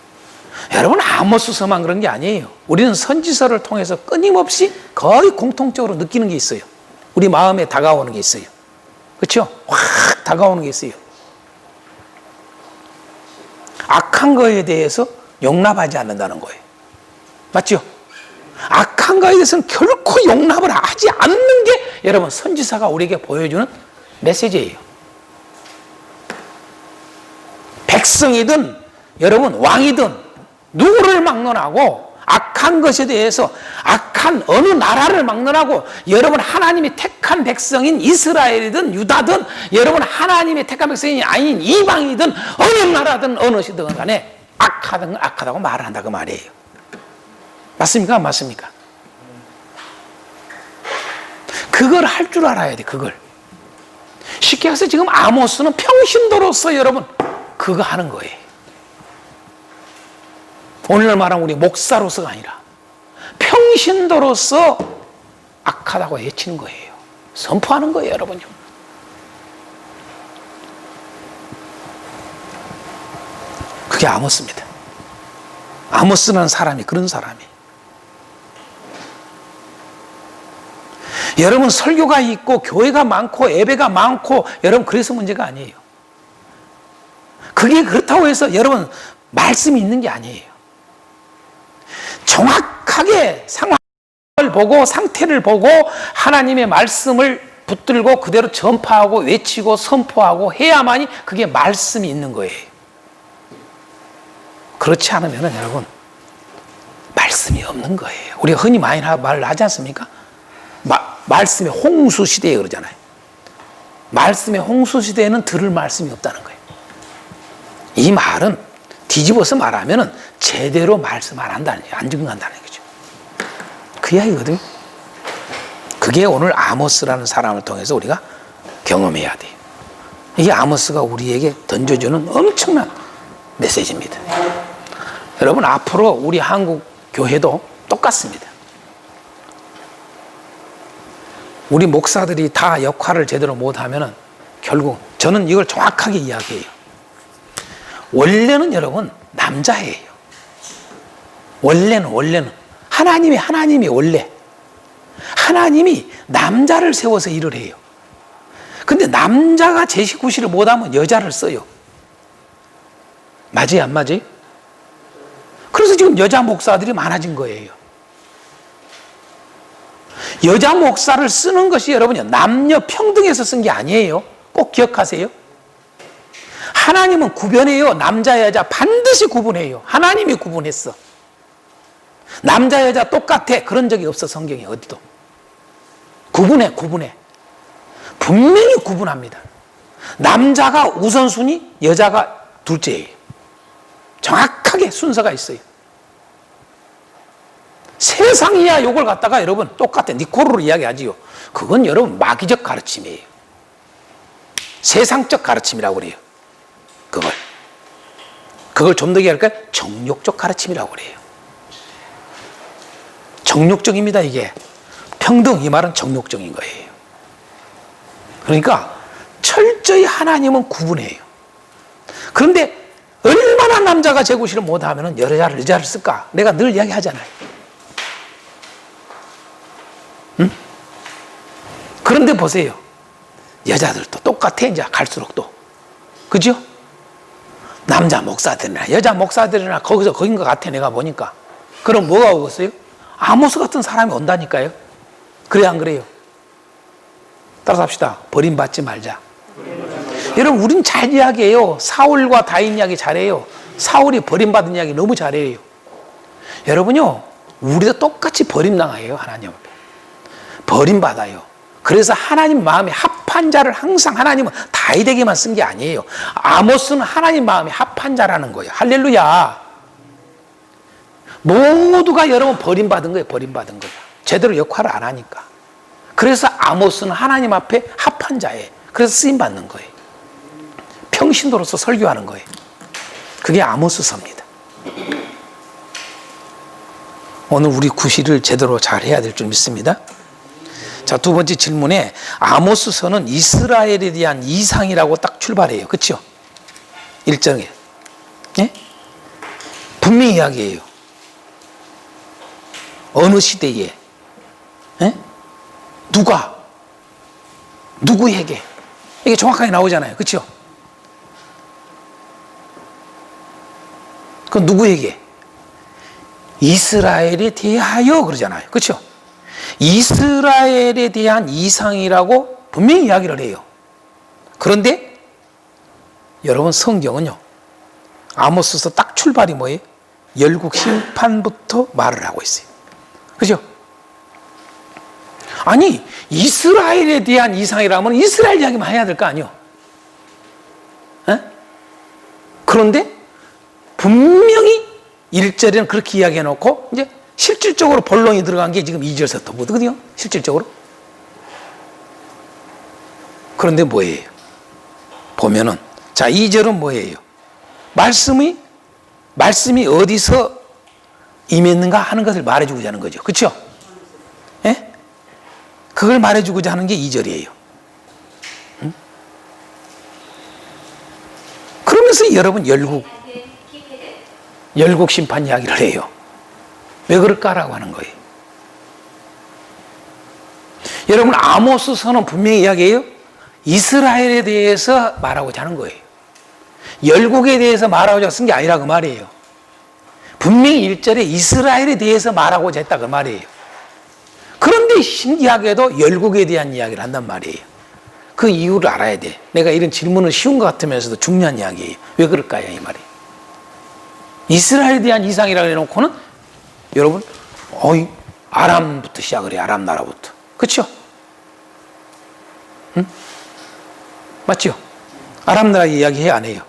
여러분 아모스서만 그런 게 아니에요. 우리는 선지서를 통해서 끊임없이 거의 공통적으로 느끼는 게 있어요. 우리 마음에 다가오는 게 있어요. 그렇죠? 확 다가오는 게 있어요. 악한 거에 대해서 용납하지 않는다는 거예요. 맞죠? 악한 거에 대해서는 결코 용납을 하지 않는 게 여러분 선지서가 우리에게 보여주는 메시지예요. 백성이든 여러분 왕이든 누구를 막론하고 악한 것에 대해서 악한 어느 나라를 막론하고 여러분 하나님이 택한 백성인 이스라엘이든 유다든 여러분 하나님의 택한 백성이 아닌 이방이든 어느 나라든 어느 시든 간에 악하든 악하다고 말을 한다 그 말이에요. 맞습니까? 안 맞습니까? 그걸 할 줄 알아야 돼. 그걸 쉽게 해서 지금 아모스는 평신도로서 여러분 그거 하는 거예요. 오늘 말한 우리 목사로서가 아니라 평신도로서 악하다고 외치는 거예요. 선포하는 거예요, 여러분요. 그게 아모스입니다. 아모스라는 사람이 그런 사람이에요. 여러분 설교가 있고 교회가 많고 예배가 많고 여러분 그래서 문제가 아니에요. 그게 그렇다고 해서 여러분 말씀이 있는 게 아니에요. 정확하게 상황을 보고 상태를 보고 하나님의 말씀을 붙들고 그대로 전파하고 외치고 선포하고 해야만이 그게 말씀이 있는 거예요. 그렇지 않으면 여러분 말씀이 없는 거예요. 우리가 흔히 많이 말을 하지 않습니까? 말씀의 홍수 시대에 그러잖아요. 말씀의 홍수 시대에는 들을 말씀이 없다는 거예요. 이 말은 뒤집어서 말하면 제대로 말씀 안 한다는 거예요. 안 적응한다는 거죠. 그 이야기거든요. 그게 오늘 아모스라는 사람을 통해서 우리가 경험해야 돼요. 이게 아모스가 우리에게 던져주는 엄청난 메시지입니다. 여러분 앞으로 우리 한국 교회도 똑같습니다. 우리 목사들이 다 역할을 제대로 못하면 결국 저는 이걸 정확하게 이야기해요. 원래는 여러분 남자예요. 원래는 하나님이 원래 하나님이 남자를 세워서 일을 해요. 근데 남자가 제19시를 못하면 여자를 써요. 맞아요 안 맞아요? 그래서 지금 여자 목사들이 많아진 거예요. 여자 목사를 쓰는 것이 여러분요 남녀 평등해서 쓴 게 아니에요. 꼭 기억하세요. 하나님은 구별해요. 남자 여자 반드시 구분해요. 하나님이 구분했어. 남자 여자 똑같아 그런 적이 없어. 성경에 어디도 구분해. 분명히 구분합니다. 남자가 우선순위, 여자가 둘째예요. 정확하게 순서가 있어요. 세상이야 요걸 갖다가 여러분 똑같아 니코르로 이야기하지요. 그건 여러분 마귀적 가르침이에요. 세상적 가르침이라고 그래요. 그걸 좀 더 얘기할까요? 정욕적 가르침이라고 그래요. 정욕적입니다. 이게 평등 이 말은 정욕적인 거예요. 그러니까 철저히 하나님은 구분해요. 그런데 얼마나 남자가 제9시를 못하면 여자를 쓸까? 내가 늘 이야기하잖아요. 응? 그런데 보세요. 여자들도 똑같아 이제 갈수록 또. 그죠? 남자 목사들이나 여자 목사들이나 거긴 것 같아 내가 보니까. 그럼 뭐가 오겠어요? 아모스 같은 사람이 온다니까요. 그래 안 그래요? 따라서 합시다. 버림받지 말자. 여러분 우린 잘 이야기해요. 사울과 다윗 이야기 잘해요. 사울이 버림받은 이야기 너무 잘해요. 여러분요 우리도 똑같이 버림당해요. 하나님 앞에 버림받아요. 그래서 하나님 마음에 합한 자를 항상 하나님은 다윗에게만 쓴 게 아니에요. 아모스는 하나님 마음에 합한 자라는 거예요. 할렐루야. 모두가 여러분 버림받은 거예요. 버림받은 거예요. 제대로 역할을 안 하니까. 그래서 아모스는 하나님 앞에 합한 자예요. 그래서 쓰임받는 거예요. 평신도로서 설교하는 거예요. 그게 아모스서입니다. 오늘 우리 구실을 제대로 잘 해야 될 줄 믿습니다. 자, 두 번째 질문에 아모스서는 이스라엘에 대한 이상이라고 딱 출발해요. 그렇죠? 1장에. 예? 분명히 이야기해요. 어느 시대에 예? 누구에게 이게 정확하게 나오잖아요. 그렇죠? 그 누구에게? 이스라엘에 대하여 그러잖아요. 그렇죠? 이스라엘에 대한 이상이라고 분명히 이야기를 해요. 그런데 여러분 성경은요. 아모스서 딱 출발이 뭐예요? 열국 심판부터 말을 하고 있어요. 그죠? 아니 이스라엘에 대한 이상이라면 이스라엘 이야기만 해야 될 거 아니에요? 에? 그런데 분명히 1절에는 그렇게 이야기해 놓고 이제 실질적으로 본론이 들어간 게 지금 2절부터거든요. 실질적으로. 그런데 뭐예요? 보면은 자 2절은 뭐예요? 말씀이 어디서 임했는가 하는 것을 말해주고자 하는 거죠. 그렇죠? 예? 그걸 말해주고자 하는 게 2절이에요. 그러면서 여러분 열국 열국 심판 이야기를 해요. 왜 그럴까라고 하는 거예요. 여러분, 아모스서는 분명히 이야기해요. 이스라엘에 대해서 말하고자 하는 거예요. 열국에 대해서 말하고자 쓴 게 아니라 그 말이에요. 분명히 1절에 이스라엘에 대해서 말하고자 했다 그 말이에요. 그런데 신기하게도 열국에 대한 이야기를 한단 말이에요. 그 이유를 알아야 돼. 내가 이런 질문은 쉬운 것 같으면서도 중요한 이야기예요. 왜 그럴까요? 이 말이. 이스라엘에 대한 이상이라고 해놓고는 여러분, 아람부터 시작을 해요. 아람 나라부터. 그렇죠? 응? 맞죠? 아람 나라 이야기 해 안 해요?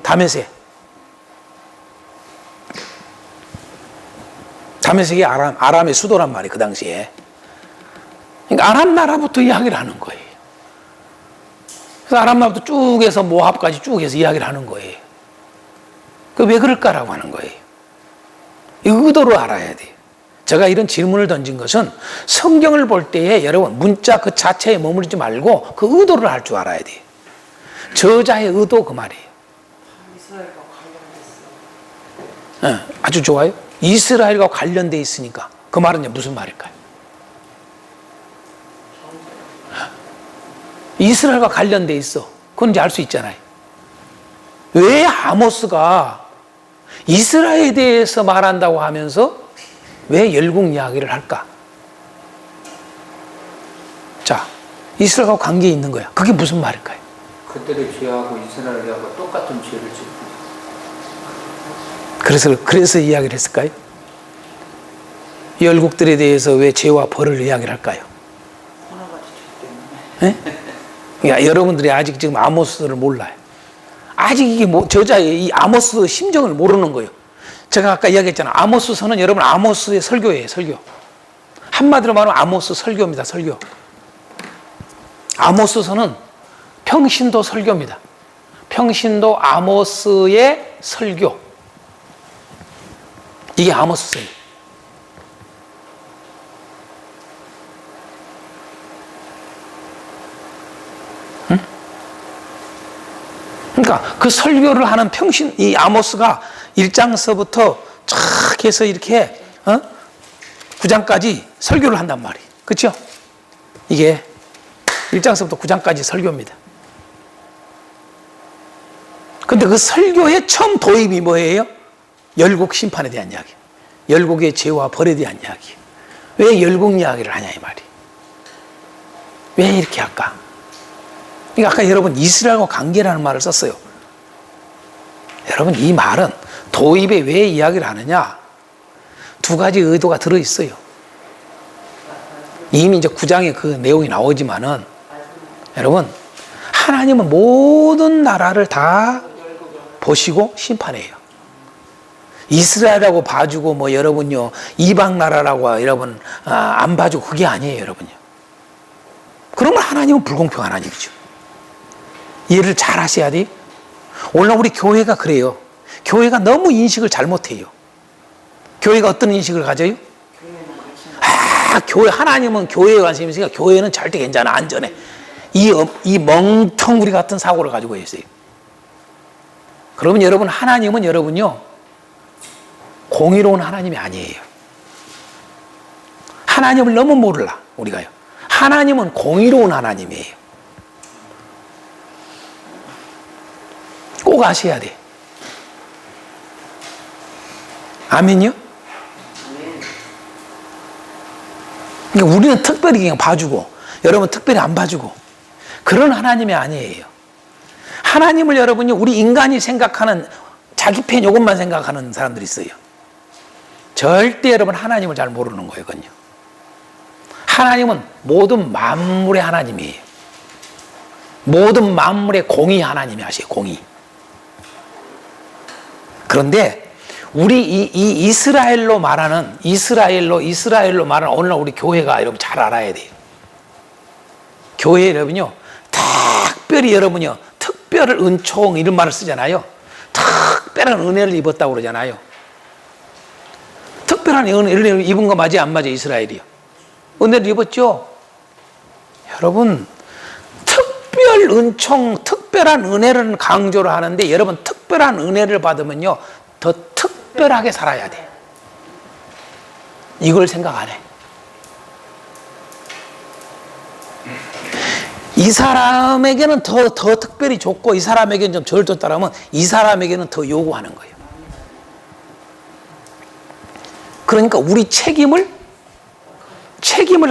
다메섹. 다메섹이 아람의 수도란 말이에요. 그 당시에. 그러니까 아람 나라부터 이야기를 하는 거예요. 그래서 아람 나라부터 쭉 해서 모압까지 쭉 해서 이야기를 하는 거예요. 그 왜 그럴까라고 하는 거예요. 이 의도를 알아야 돼요. 제가 이런 질문을 던진 것은 성경을 볼 때에 여러분 문자 그 자체에 머무르지 말고 그 의도를 알 줄 알아야 돼요. 저자의 의도 그 말이에요. 이스라엘과 관련됐어. 아주 좋아요. 이스라엘과 관련돼 있으니까 그 말은 무슨 말일까요? 이스라엘과 관련돼 있어. 그건 이제 알 수 있잖아요. 왜 아모스가 이스라엘에 대해서 말한다고 하면서 왜 열국 이야기를 할까? 자, 이스라엘과 관계 있는 거야. 그게 무슨 말일까요? 그들의 죄하고 이스라엘하고 똑같은 죄를 짓고 그래서 이야기를 했을까요? 열국들에 대해서 왜 죄와 벌을 이야기를 할까요? 하나같이 죄 때문에. 네? 그러니까 여러분들이 아직 지금 아모스를 몰라요. 아직 이게 저자의 이 아모스 심정을 모르는 거예요. 제가 아까 이야기했잖아요. 아모스서는 여러분 아모스의 설교예요. 설교. 한마디로 말하면 아모스 설교입니다. 설교. 아모스서는 평신도 설교입니다. 평신도 아모스의 설교. 이게 아모스서예요. 응? 그러니까 그 설교를 하는 이 아모스가 1장서부터 쫙 해서 이렇게 9장까지 설교를 한단 말이에요. 그렇죠? 이게 1장서부터 9장까지 설교입니다. 근데 그 설교의 처음 도입이 뭐예요? 열국 심판에 대한 이야기. 열국의 죄와 벌에 대한 이야기. 왜 열국 이야기를 하냐 이 말이. 왜 이렇게 할까? 그러니까 아까 여러분 이스라엘과 관계라는 말을 썼어요. 여러분 이 말은 도입에 왜 이야기를 하느냐? 두 가지 의도가 들어있어요. 이미 이제 9장에 그 내용이 나오지만은 여러분 하나님은 모든 나라를 다 보시고 심판해요. 이스라엘하고 봐주고 뭐 여러분요 이방 나라라고 여러분 안 봐주고 그게 아니에요 여러분요. 그러면 하나님은 불공평 하나님이죠. 이해를 잘 하셔야 돼요. 오늘 우리 교회가 그래요. 교회가 너무 인식을 잘못해요. 교회가 어떤 인식을 가져요? 교회 하나님은 교회에 관심이 있으니까 교회는 절대 괜찮아 안전해. 이 멍텅구리 같은 사고를 가지고 있어요. 그러면 여러분 하나님은 여러분요 공의로운 하나님이 아니에요. 하나님을 너무 몰라 우리가요. 하나님은 공의로운 하나님이에요. 꼭 아셔야 돼. 아멘요? 그러니까 우리는 특별히 그냥 봐주고 여러분 특별히 안 봐주고 그런 하나님이 아니에요. 하나님을 여러분이 우리 인간이 생각하는 자기 편 이것만 생각하는 사람들이 있어요. 절대 여러분 하나님을 잘 모르는 거예요. 그건요. 하나님은 모든 만물의 하나님이에요. 모든 만물의 공의 하나님이 하세요. 공의. 그런데 우리 이 이스라엘로 말하는 오늘날 우리 교회가 여러분 잘 알아야 돼요. 교회 여러분요 특별히 여러분요 특별 은총 이런 말을 쓰잖아요. 특별한 은혜를 입었다고 그러잖아요. 특별한 은혜를 입은 거 맞아요? 안 맞아요? 이스라엘이요. 은혜를 입었죠? 여러분 특별 은총, 특별한 은혜를 강조를 하는데 여러분 특별한 은혜를 받으면요 더 특별하게 살아야 돼. 이걸 생각 안 해. 이 사람에게는 더 특별히 좋고 이 사람에게는 좀 덜 좋다라면 이 사람에게는 더 요구하는 거예요. 그러니까 우리 책임을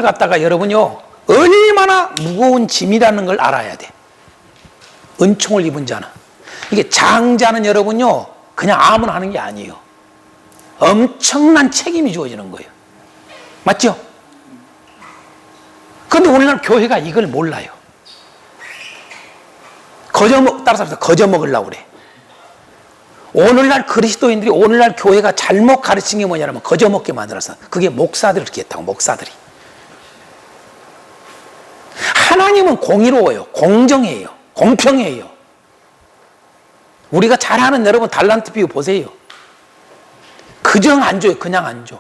갖다가 여러분요, 얼마나 무거운 짐이라는 걸 알아야 돼. 은총을 입은 자는. 이게 장자는 여러분요, 그냥 아무나 하는 게 아니에요. 엄청난 책임이 주어지는 거예요. 맞죠? 그런데 오늘날 교회가 이걸 몰라요. 따라서 거저먹으려고 그래. 오늘날 그리스도인들이, 오늘날 교회가 잘못 가르친 게 뭐냐면 거저먹게 만들어서, 그게 목사들이 그렇게 했다고. 목사들이. 하나님은 공의로워요. 공정해요. 공평해요. 우리가 잘하는 여러분 달란트 비유 보세요. 그정 안 줘요. 그냥 안 줘.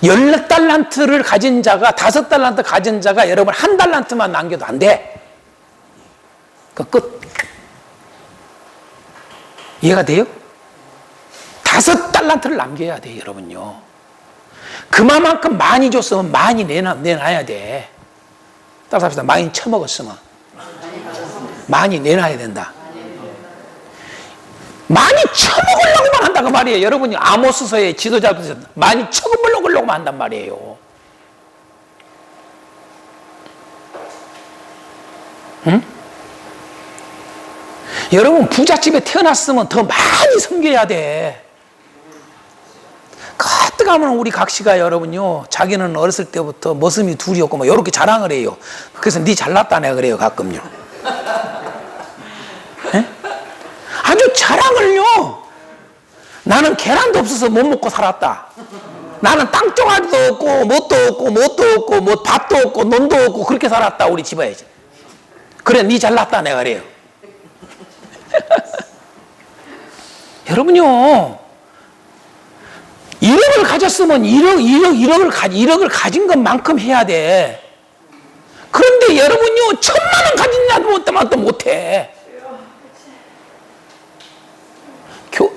10달란트를 가진 자가, 5달란트 가진 자가 여러분 1달란트만 남겨도 안 돼. 그 끝. 이해가 돼요? 5달란트를 남겨야 돼요, 여러분요. 그만큼 많이 줬으면 많이 내놔야 돼. 따라서 합시다. 많이 처먹었으면 많이 내놔야 된다. 많이 처먹으려고만 한다 그 말이에요. 여러분이 아모스서의 지도자분들 많이 처먹으려고만 한단 말이에요. 응? 여러분 부잣집에 태어났으면 더 많이 섬겨야 돼. 가뜩 하면 우리 각시가 여러분요, 자기는 어렸을 때부터 머슴이 둘이었고 뭐 이렇게 자랑을 해요. 그래서 네 잘났다네 그래요 가끔요. 에? 아주 자랑을요. 나는 계란도 없어서 못 먹고 살았다. 나는 땅종아리도 없고 뭣도 없고 뭐 밥도 없고 논도 없고 그렇게 살았다 우리 집에. 그래 네 잘났다네 그래요. 여러분요, 1억을 가졌으면 1억을 가진 것만큼 해야 돼. 그런데 여러분요, 1,000만 원 가진 자도 못해.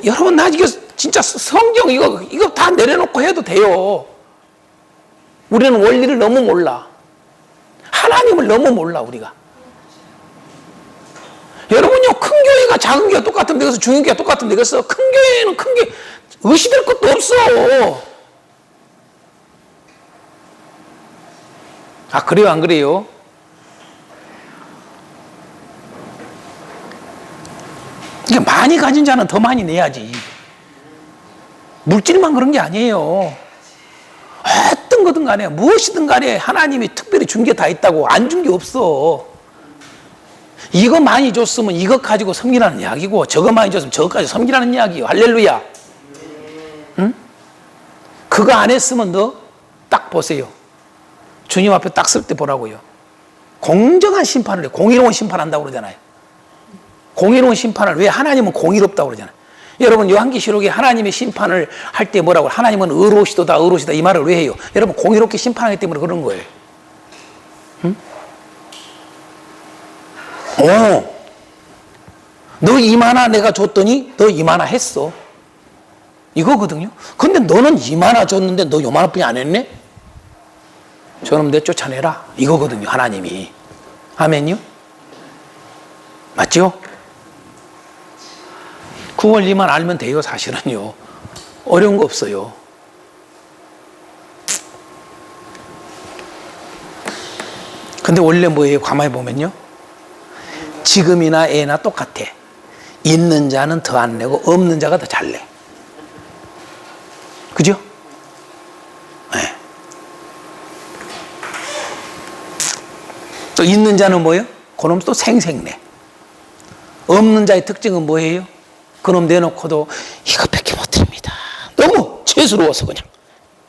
여러분, 나 이거 진짜 성경 이거 다 내려놓고 해도 돼요. 우리는 원리를 너무 몰라. 하나님을 너무 몰라, 우리가. 여러분요, 큰 교회가 작은 교회가 똑같은 데서 중인 교회가 똑같은 데서 큰 교회는 큰 게 의심될 것도 없어. 아, 그래요, 안 그래요? 이게 많이 가진 자는 더 많이 내야지. 물질만 그런 게 아니에요. 어떤 거든 간에, 무엇이든 간에 하나님이 특별히 준 게 다 있다고. 안 준 게 없어. 이거 많이 줬으면 이것 가지고 섬기라는 이야기고, 저거 많이 줬으면 저거 가지고 섬기라는 이야기요. 할렐루야. 응? 그거 안 했으면 너 딱 보세요. 주님 앞에 딱 설 때 보라고요. 공정한 심판을 해. 공의로운 심판한다고 그러잖아요. 공의로운 심판을, 왜 하나님은 공의롭다고 그러잖아요. 여러분 요한계시록에 하나님의 심판을 할 때 뭐라고, 하나님은 의로우시도다 이 말을 왜 해요? 여러분 공의롭게 심판하기 때문에 그런 거예요. 응? 너 이만화 내가 줬더니 너 이만화 했어. 이거거든요. 근데 너는 이만화 줬는데 너 요만화뿐이 안 했네? 저놈 내 쫓아내라. 이거거든요, 하나님이. 아멘요? 맞죠? 그 원리만 알면 돼요, 사실은요. 어려운 거 없어요. 근데 원래 뭐예요? 가만히 보면요. 지금이나 애나 똑같아. 있는 자는 더 안 내고 없는 자가 더 잘 내. 그죠? 네. 또 있는 자는 뭐예요? 그놈 또 생생내. 없는 자의 특징은 뭐예요? 그놈 내놓고도 이것밖에 못 드립니다. 너무 죄스러워서 그냥.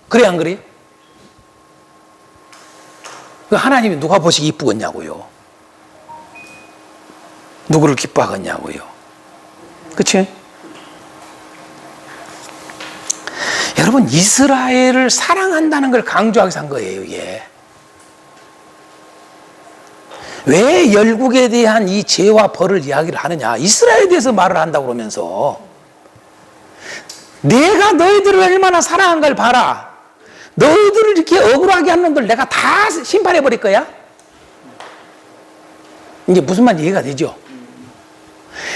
그래 안 그래요? 하나님이 누가 보시기 이쁘겠냐고요. 누구를 기뻐하겠냐고요. 그치? 여러분 이스라엘을 사랑한다는 걸 강조하기 위해서 한 거예요. 이게. 왜 열국에 대한 이 죄와 벌을 이야기를 하느냐? 이스라엘에 대해서 말을 한다고 그러면서 내가 너희들을 얼마나 사랑한 걸 봐라. 너희들을 이렇게 억울하게 하는 놈들 내가 다 심판해 버릴 거야. 이제 무슨 말인지 이해가 되죠?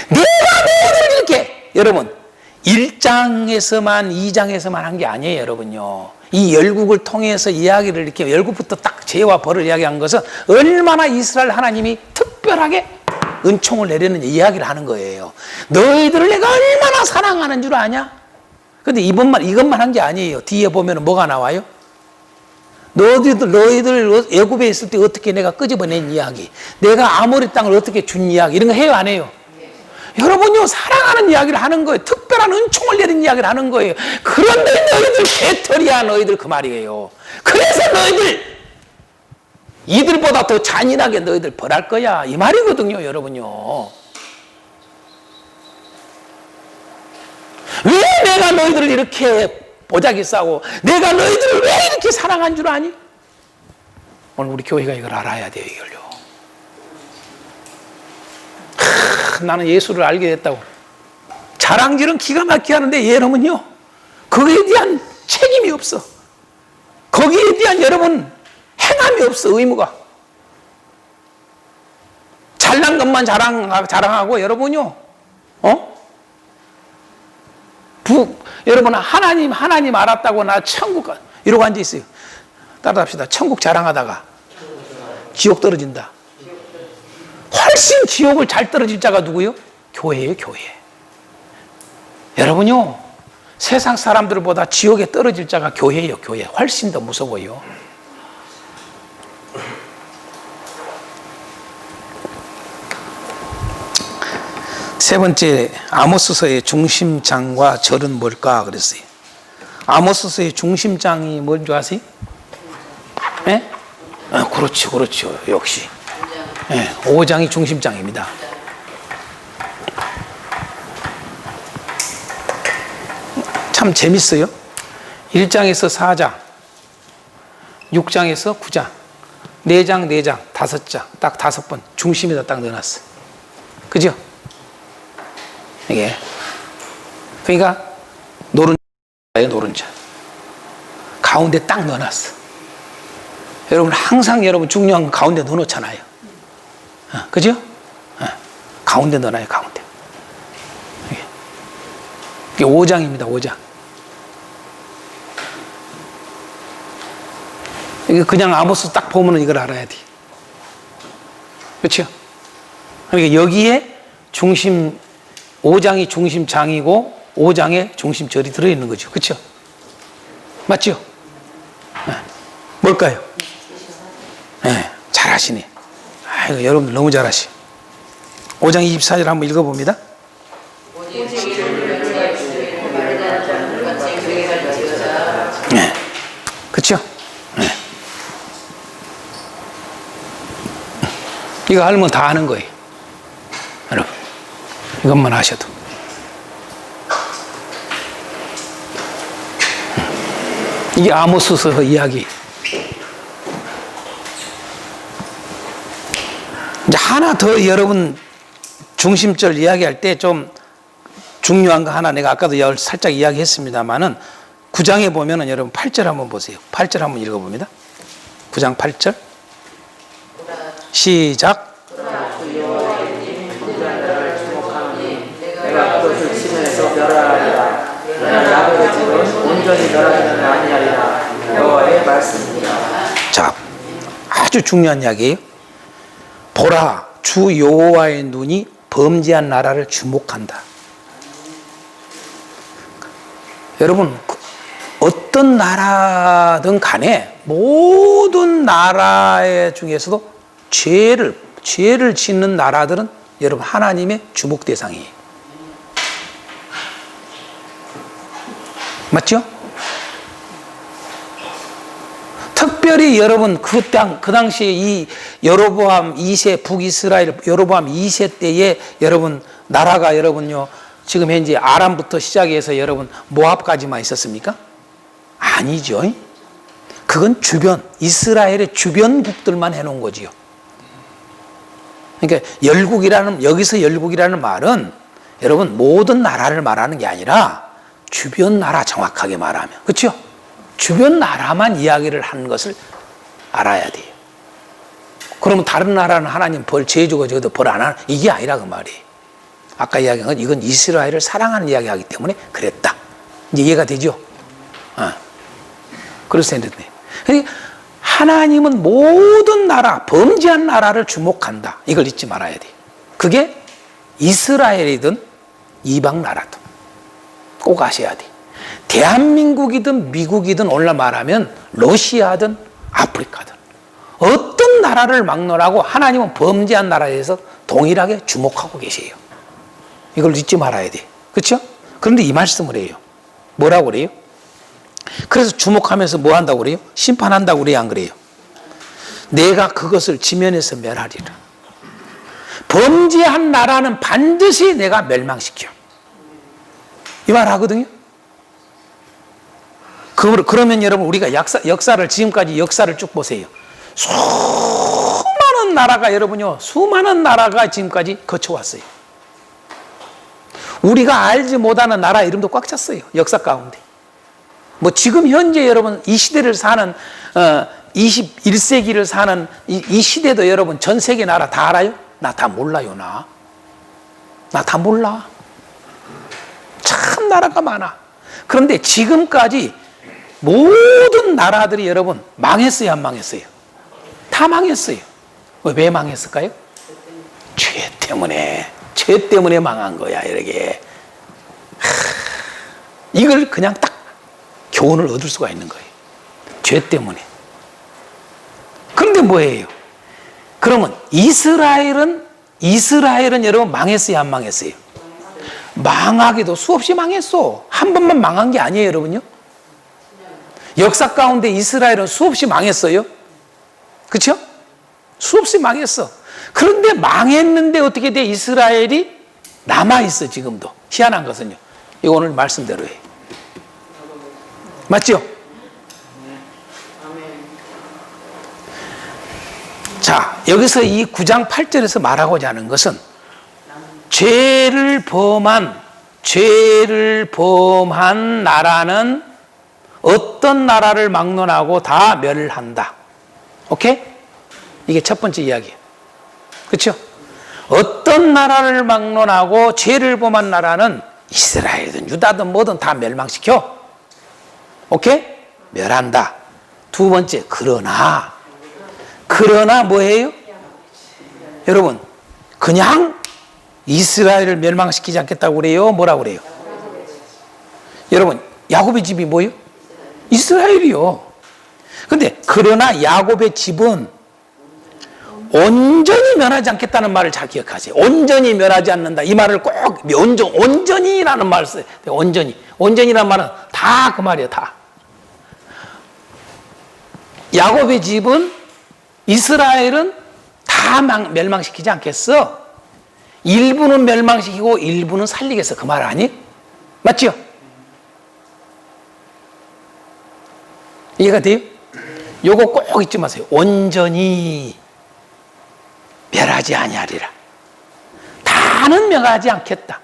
내가 너희들을 이렇게, 여러분 1장에서만 2장에서만 한 게 아니에요, 여러분요. 이 열국을 통해서 이야기를 이렇게 열국부터 딱 죄와 벌을 이야기한 것은 얼마나 이스라엘 하나님이 특별하게 은총을 내리는 이야기를 하는 거예요. 너희들을 내가 얼마나 사랑하는 줄 아냐? 근데 이것만 한 게 아니에요. 뒤에 보면 뭐가 나와요? 너희들 애굽에 있을 때 어떻게 내가 끄집어낸 이야기, 내가 아모리 땅을 어떻게 준 이야기, 이런 거 해요, 안 해요? 여러분요, 사랑하는 이야기를 하는 거예요. 특별한 은총을 내린 이야기를 하는 거예요. 그런데 너희들 개털이야, 너희들 그 말이에요. 그래서 너희들 이들보다 더 잔인하게 너희들 벌할 거야, 이 말이거든요, 여러분요. 왜 내가 너희들을 이렇게 보자기 싸고 내가 너희들을 왜 이렇게 사랑한 줄 아니? 오늘 우리 교회가 이걸 알아야 돼요, 이걸요. 나는 예수를 알게 됐다고 자랑질은 기가 막히게 하는데 여러분요, 거기에 대한 책임이 없어. 거기에 대한 여러분 행함이 없어. 의무가. 잘난 것만 자랑하고 여러분요, 여러분 하나님 알았다고 나 천국 가 이러고 앉아 있어요. 따라합시다. 천국 자랑하다가 지옥 떨어진다. 훨씬 지옥을 잘 떨어질 자가 누구요? 교회예요, 교회. 여러분요, 세상 사람들보다 지옥에 떨어질 자가 교회예요, 교회. 훨씬 더 무서워요. 세 번째, 아모스서의 중심장과 절은 뭘까 그랬어요. 아모스서의 중심장이 뭔지 아세요? 예? 그렇죠. 역시. 예, 5장이 중심장입니다. 참 재밌어요. 1장에서 4장, 6장에서 9장, 4장, 5장, 딱 5번 중심에다 딱 넣어놨어. 그죠? 이게. 그러니까 노른자. 가운데 딱 넣어놨어. 여러분 항상 여러분 중요한 거 가운데 넣어놓잖아요. 그죠? 가운데 넣어놔요, 가운데. 이게 5장입니다, 5장. 이게 그냥 아모스 딱 보면 이걸 알아야 돼. 그렇죠? 그러니까 여기에 5장이 중심장이고 5장에 중심절이 들어있는 거죠. 그렇죠? 맞죠? 뭘까요? 네, 잘하시네. 아이고, 여러분들 너무 잘하시. 5장 24절 한번 읽어봅니다. 네, 그렇죠? 네. 이거 알면 다 아는 거예요, 여러분. 이것만 하셔도. 이게 아모스서 이야기. 이제 하나 더 여러분 중심절 이야기할 때 좀 중요한 거 하나 내가 아까도 살짝 이야기했습니다만은 9장에 보면은 여러분 8절 한번 보세요. 8절 한번 읽어봅니다. 9장 8절. 시작. 내가 그것을 치면서 멸하리라. 야곱의 집은 온전히 멸하지는 아니하리라. 여호와의 말씀입니다. 자, 아주 중요한 이야기예요. 보라, 주 여호와의 눈이 범죄한 나라를 주목한다. 여러분, 어떤 나라든 간에 모든 나라 중에서도 죄를 짓는 나라들은 여러분 하나님의 주목 대상이에요. 맞죠? 특별히 여러분 그 당시에 이 여로보암 2세 북이스라엘 여로보암 2세 때에 여러분 나라가 여러분요 지금 현재 아람부터 시작해서 여러분 모압까지만 있었습니까? 아니죠. 그건 이스라엘의 주변국들만 해놓은 거지요. 그러니까 여기서 열국이라는 말은 여러분 모든 나라를 말하는 게 아니라 주변 나라 정확하게 말하면, 그렇죠? 주변 나라만 이야기를 하는 것을 알아야 돼요. 그러면 다른 나라는 하나님 벌 제주고 저도 벌 안 하는, 이게 아니라 그 말이에요. 아까 이야기한 건 이건 이스라엘을 사랑하는 이야기하기 때문에 그랬다. 이제 이해가 되죠? 그래서 했는데, 하나님은 모든 나라, 범죄한 나라를 주목한다. 이걸 잊지 말아야 돼요. 그게 이스라엘이든 이방 나라든 꼭 아셔야 돼요. 대한민국이든 미국이든 오늘날 말하면 러시아든 아프리카든 어떤 나라를 막론하고 하나님은 범죄한 나라에 대해서 동일하게 주목하고 계세요. 이걸 잊지 말아야 돼. 그렇죠? 그런데 이 말씀을 해요. 뭐라고 그래요? 그래서 주목하면서 뭐 한다고 그래요? 심판한다고 그래요? 안 그래요? 내가 그것을 지면에서 멸하리라. 범죄한 나라는 반드시 내가 멸망시켜. 이 말 하거든요. 그러면 여러분 우리가 역사를 지금까지 역사를 쭉 보세요. 수많은 나라가 여러분요, 수많은 나라가 지금까지 거쳐왔어요. 우리가 알지 못하는 나라 이름도 꽉 찼어요. 역사 가운데. 뭐 지금 현재 여러분 이 시대를 사는 21세기를 사는 이 시대도 여러분 전 세계 나라 다 알아요? 나 다 몰라요. 나 다 몰라. 참 나라가 많아. 그런데 지금까지 모든 나라들이 여러분 망했어요, 안 망했어요? 다 망했어요. 왜 망했을까요? 죄 때문에 망한 거야. 이렇게 이걸 그냥 딱 교훈을 얻을 수가 있는 거예요. 죄 때문에. 그런데 뭐예요? 그러면 이스라엘은 여러분 망했어요, 안 망했어요? 망하기도 수없이 망했어. 한 번만 망한 게 아니에요, 여러분요. 역사 가운데 이스라엘은 수없이 망했어요. 그렇죠? 수없이 망했어. 그런데 망했는데 어떻게 돼? 이스라엘이 남아있어. 지금도. 희한한 것은요, 이거 오늘 말씀대로예요. 맞죠? 자, 여기서 이 9장 8절에서 말하고자 하는 것은 죄를 범한 나라는 어떤 나라를 막론하고 다 멸한다. 오케이? 이게 첫 번째 이야기예요. 그렇죠? 어떤 나라를 막론하고 죄를 범한 나라는 이스라엘이든 유다든 뭐든 다 멸망시켜. 오케이? 멸한다. 두 번째, 그러나 뭐예요? 여러분, 그냥 이스라엘을 멸망시키지 않겠다고 그래요? 뭐라고 그래요? 여러분, 야곱의 집이 뭐예요? 이스라엘이요. 근데 그러나 야곱의 집은 온전히 멸하지 않겠다는 말을 잘 기억하세요. 온전히 멸하지 않는다. 이 말을 꼭 온전히라는 말을 써요. 온전히라는 말은 다 그 말이에요. 다. 야곱의 집은 이스라엘은 다 멸망시키지 않겠어. 일부는 멸망시키고 일부는 살리겠어. 그 말 아니? 맞죠? 이해가 돼요? 요거 꼭 잊지 마세요. 온전히 멸하지 아니하리라. 다는 멸하지 않겠다.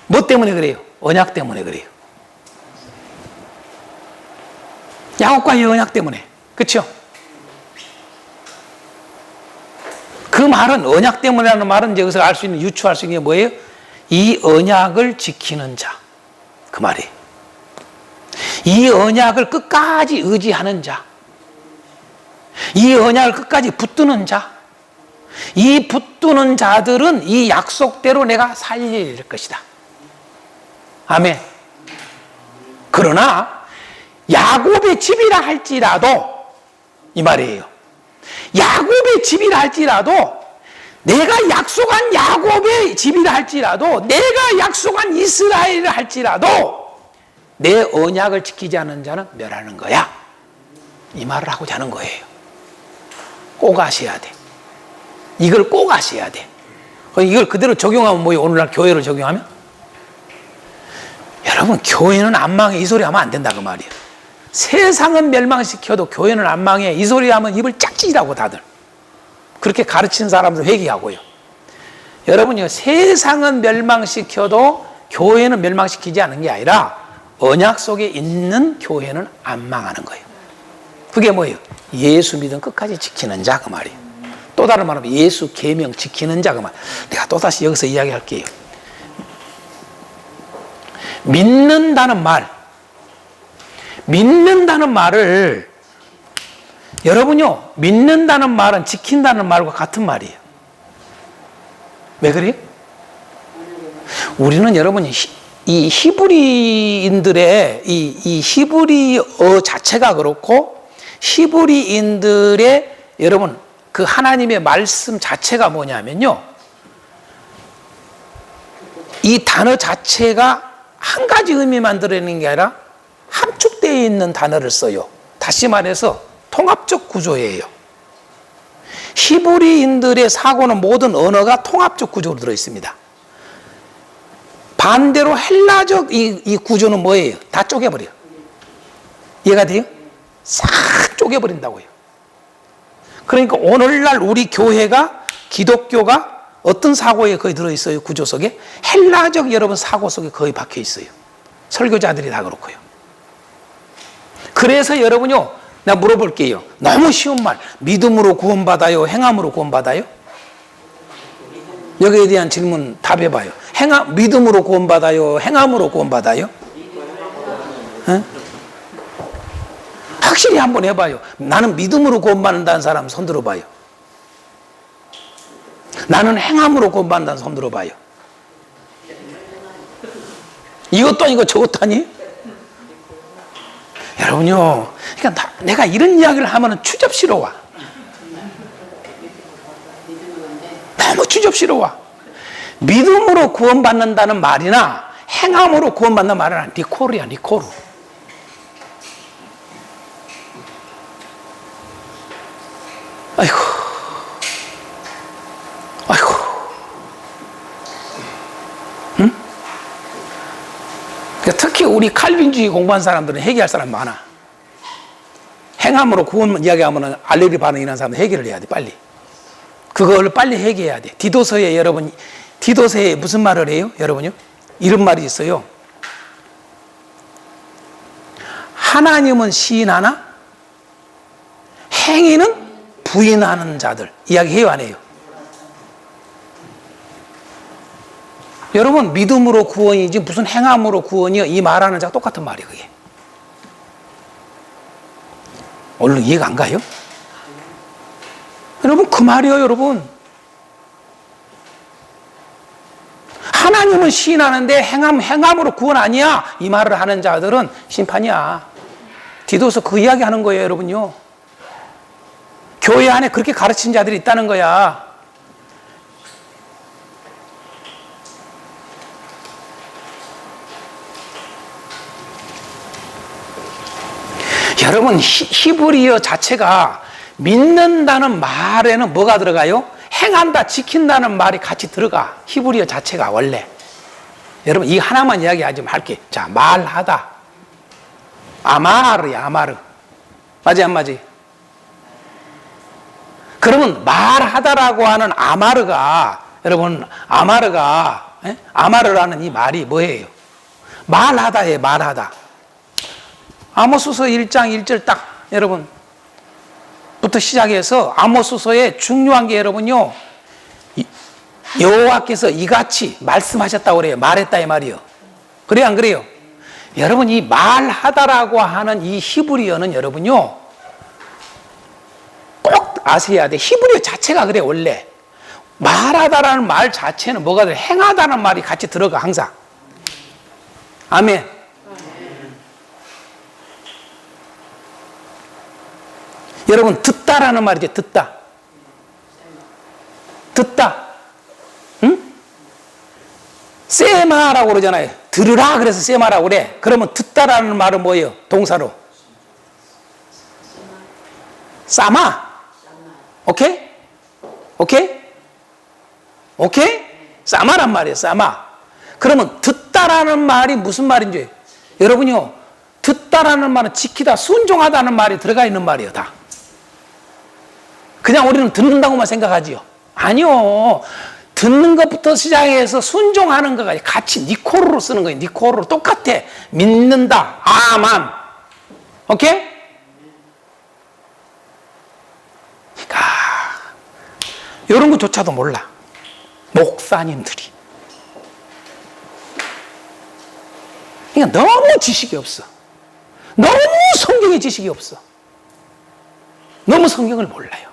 뭐 때문에 그래요? 언약 때문에 그래요. 야곱과의 언약 때문에. 그렇죠? 그 말은, 언약 때문이라는 말은 여기서 알 수 있는, 유추할 수 있는 게 뭐예요? 이 언약을 지키는 자. 그 말이에요. 이 언약을 끝까지 의지하는 자. 이 언약을 끝까지 붙드는 자. 이 붙드는 자들은 이 약속대로 내가 살릴 것이다. 아멘. 그러나 야곱의 집이라 할지라도, 이 말이에요. 야곱의 집이라 할지라도, 내가 약속한 야곱의 집이라 할지라도, 내가 약속한 이스라엘이라 할지라도 내 언약을 지키지 않는 자는 멸하는 거야. 이 말을 하고자 하는 거예요. 꼭 아셔야 돼. 이걸 꼭 아셔야 돼. 이걸 그대로 적용하면 뭐예요? 오늘날 교회로 적용하면? 여러분, 교회는 안 망해. 이 소리 하면 안 된다 그 말이에요. 세상은 멸망시켜도 교회는 안 망해. 이 소리 하면 입을 짝지라고 다들. 그렇게 가르치는 사람들 회개하고요. 여러분요, 세상은 멸망시켜도 교회는 멸망시키지 않는 게 아니라 언약 속에 있는 교회는 안 망하는 거예요. 그게 뭐예요? 예수 믿음 끝까지 지키는 자, 그 말이에요. 또 다른 말로 하면 예수 계명 지키는 자, 그 말. 내가 또다시 여기서 이야기할게요. 믿는다는 말을 여러분요, 믿는다는 말은 지킨다는 말과 같은 말이에요. 왜 그래요? 우리는 여러분 이 히브리인들의 이 히브리어 자체가 그렇고 히브리인들의 여러분 그 하나님의 말씀 자체가 뭐냐면요, 이 단어 자체가 한 가지 의미만 들어있는 게 아니라 함축되어 있는 단어를 써요. 다시 말해서 통합적 구조예요. 히브리인들의 사고는 모든 언어가 통합적 구조로 들어있습니다. 반대로 헬라적 이 구조는 뭐예요? 다 쪼개버려요. 이해가 돼요? 싹 쪼개버린다고요. 그러니까 오늘날 우리 교회가, 기독교가 어떤 사고에 거의 들어있어요? 구조 속에? 헬라적 여러분 사고 속에 거의 박혀 있어요. 설교자들이 다 그렇고요. 그래서 여러분요, 내가 물어볼게요. 너무 쉬운 말, 믿음으로 구원받아요? 행함으로 구원받아요? 여기에 대한 질문 답해봐요. 믿음으로 구원받아요? 행함으로 구원받아요? 네? 확실히 한번 해봐요. 나는 믿음으로 구원받는다는 사람 손 들어봐요. 나는 행함으로 구원받는다는 손 들어봐요. 이것도 아니고 저것도 아니에요? 여러분요, 그러니까 내가 이런 이야기를 하면 추접스러워. 너무 추접스러워. 믿음으로 구원받는다는 말이나 행함으로 구원받는 말은 리코르야, 리코르. 아이고, 아이고, 응? 그러니까 특히 우리 칼빈주의 공부한 사람들은 회개할 사람 많아. 행함으로 구원 이야기하면 알레르기 반응이 난 사람은 회개를 해야 돼, 빨리. 그걸 빨리 회개해야 돼. 디도서에 여러분, 디도서에 무슨 말을 해요? 여러분요? 이런 말이 있어요. 하나님은 시인하나 행위는 부인하는 자들. 이야기해요, 안 해요? 여러분, 믿음으로 구원이지 무슨 행함으로 구원이요? 이 말하는 자가 똑같은 말이에요, 그게. 얼른 이해가 안 가요? 여러분, 그 말이요, 여러분. 하나님은 시인하는데 행함으로 구원 아니야. 이 말을 하는 자들은 심판이야. 디도서 그 이야기 하는 거예요, 여러분요. 교회 안에 그렇게 가르친 자들이 있다는 거야. 여러분, 히브리어 자체가 믿는다는 말에는 뭐가 들어가요? 행한다, 지킨다는 말이 같이 들어가. 히브리어 자체가 원래. 여러분, 이 하나만 이야기하지 말게. 자, 말하다. 아마르야, 아마르. 맞지, 안 맞지? 그러면 말하다라고 하는 아마르가, 여러분, 아마르라는 이 말이 뭐예요? 말하다예요, 말하다. 아모스서 1장 1절 딱, 여러분, 부터 시작해서 아모스서의 중요한 게 여러분요, 여호와께서 이같이 말씀하셨다고 그래요. 말했다 이 말이요. 그래요, 안 그래요? 여러분, 이 말하다라고 하는 이 히브리어는 여러분요, 꼭 아셔야 돼. 히브리어 자체가 그래, 원래. 말하다라는 말 자체는 뭐가 돼? 행하다는 말이 같이 들어가, 항상. 아멘. 여러분, 듣다라는 말이죠, 듣다. 듣다. 응? 세마라고 그러잖아요. 들으라 그래서 세마라고 그래. 그러면 듣다라는 말은 뭐예요? 동사로. 싸마. 오케이? 오케이? 오케이? 싸마란 말이에요, 싸마. 그러면 듣다라는 말이 무슨 말인지. 여러분요, 듣다라는 말은 지키다, 순종하다는 말이 들어가 있는 말이에요, 다. 그냥 우리는 듣는다고만 생각하지요. 아니요. 듣는 것부터 시작해서 순종하는 것까지 같이 니코르로 쓰는 거예요. 니코르로 똑같아. 믿는다. 아만. 오케이? 그러니까 이런 것조차도 몰라. 목사님들이. 그러니까 너무 지식이 없어. 너무 성경의 지식이 없어. 너무 성경을 몰라요.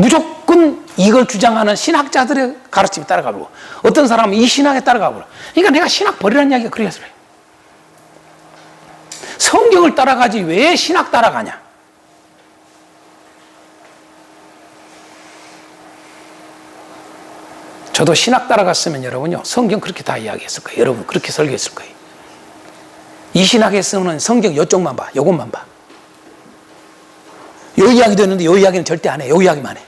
무조건 이걸 주장하는 신학자들의 가르침에 따라가고, 어떤 사람은 이 신학에 따라가고. 그러니까 내가 신학 버리라는 이야기가 그래서 그래요. 성경을 따라가지 왜 신학 따라가냐? 저도 신학 따라갔으면 여러분요, 성경 그렇게 다 이야기했을 거예요. 여러분 그렇게 설교했을 거예요. 이 신학에 쓰는 성경 이쪽만 봐. 요것만 봐. 요 이야기도 했는데 요 이야기는 절대 안 해. 요 이야기만 해.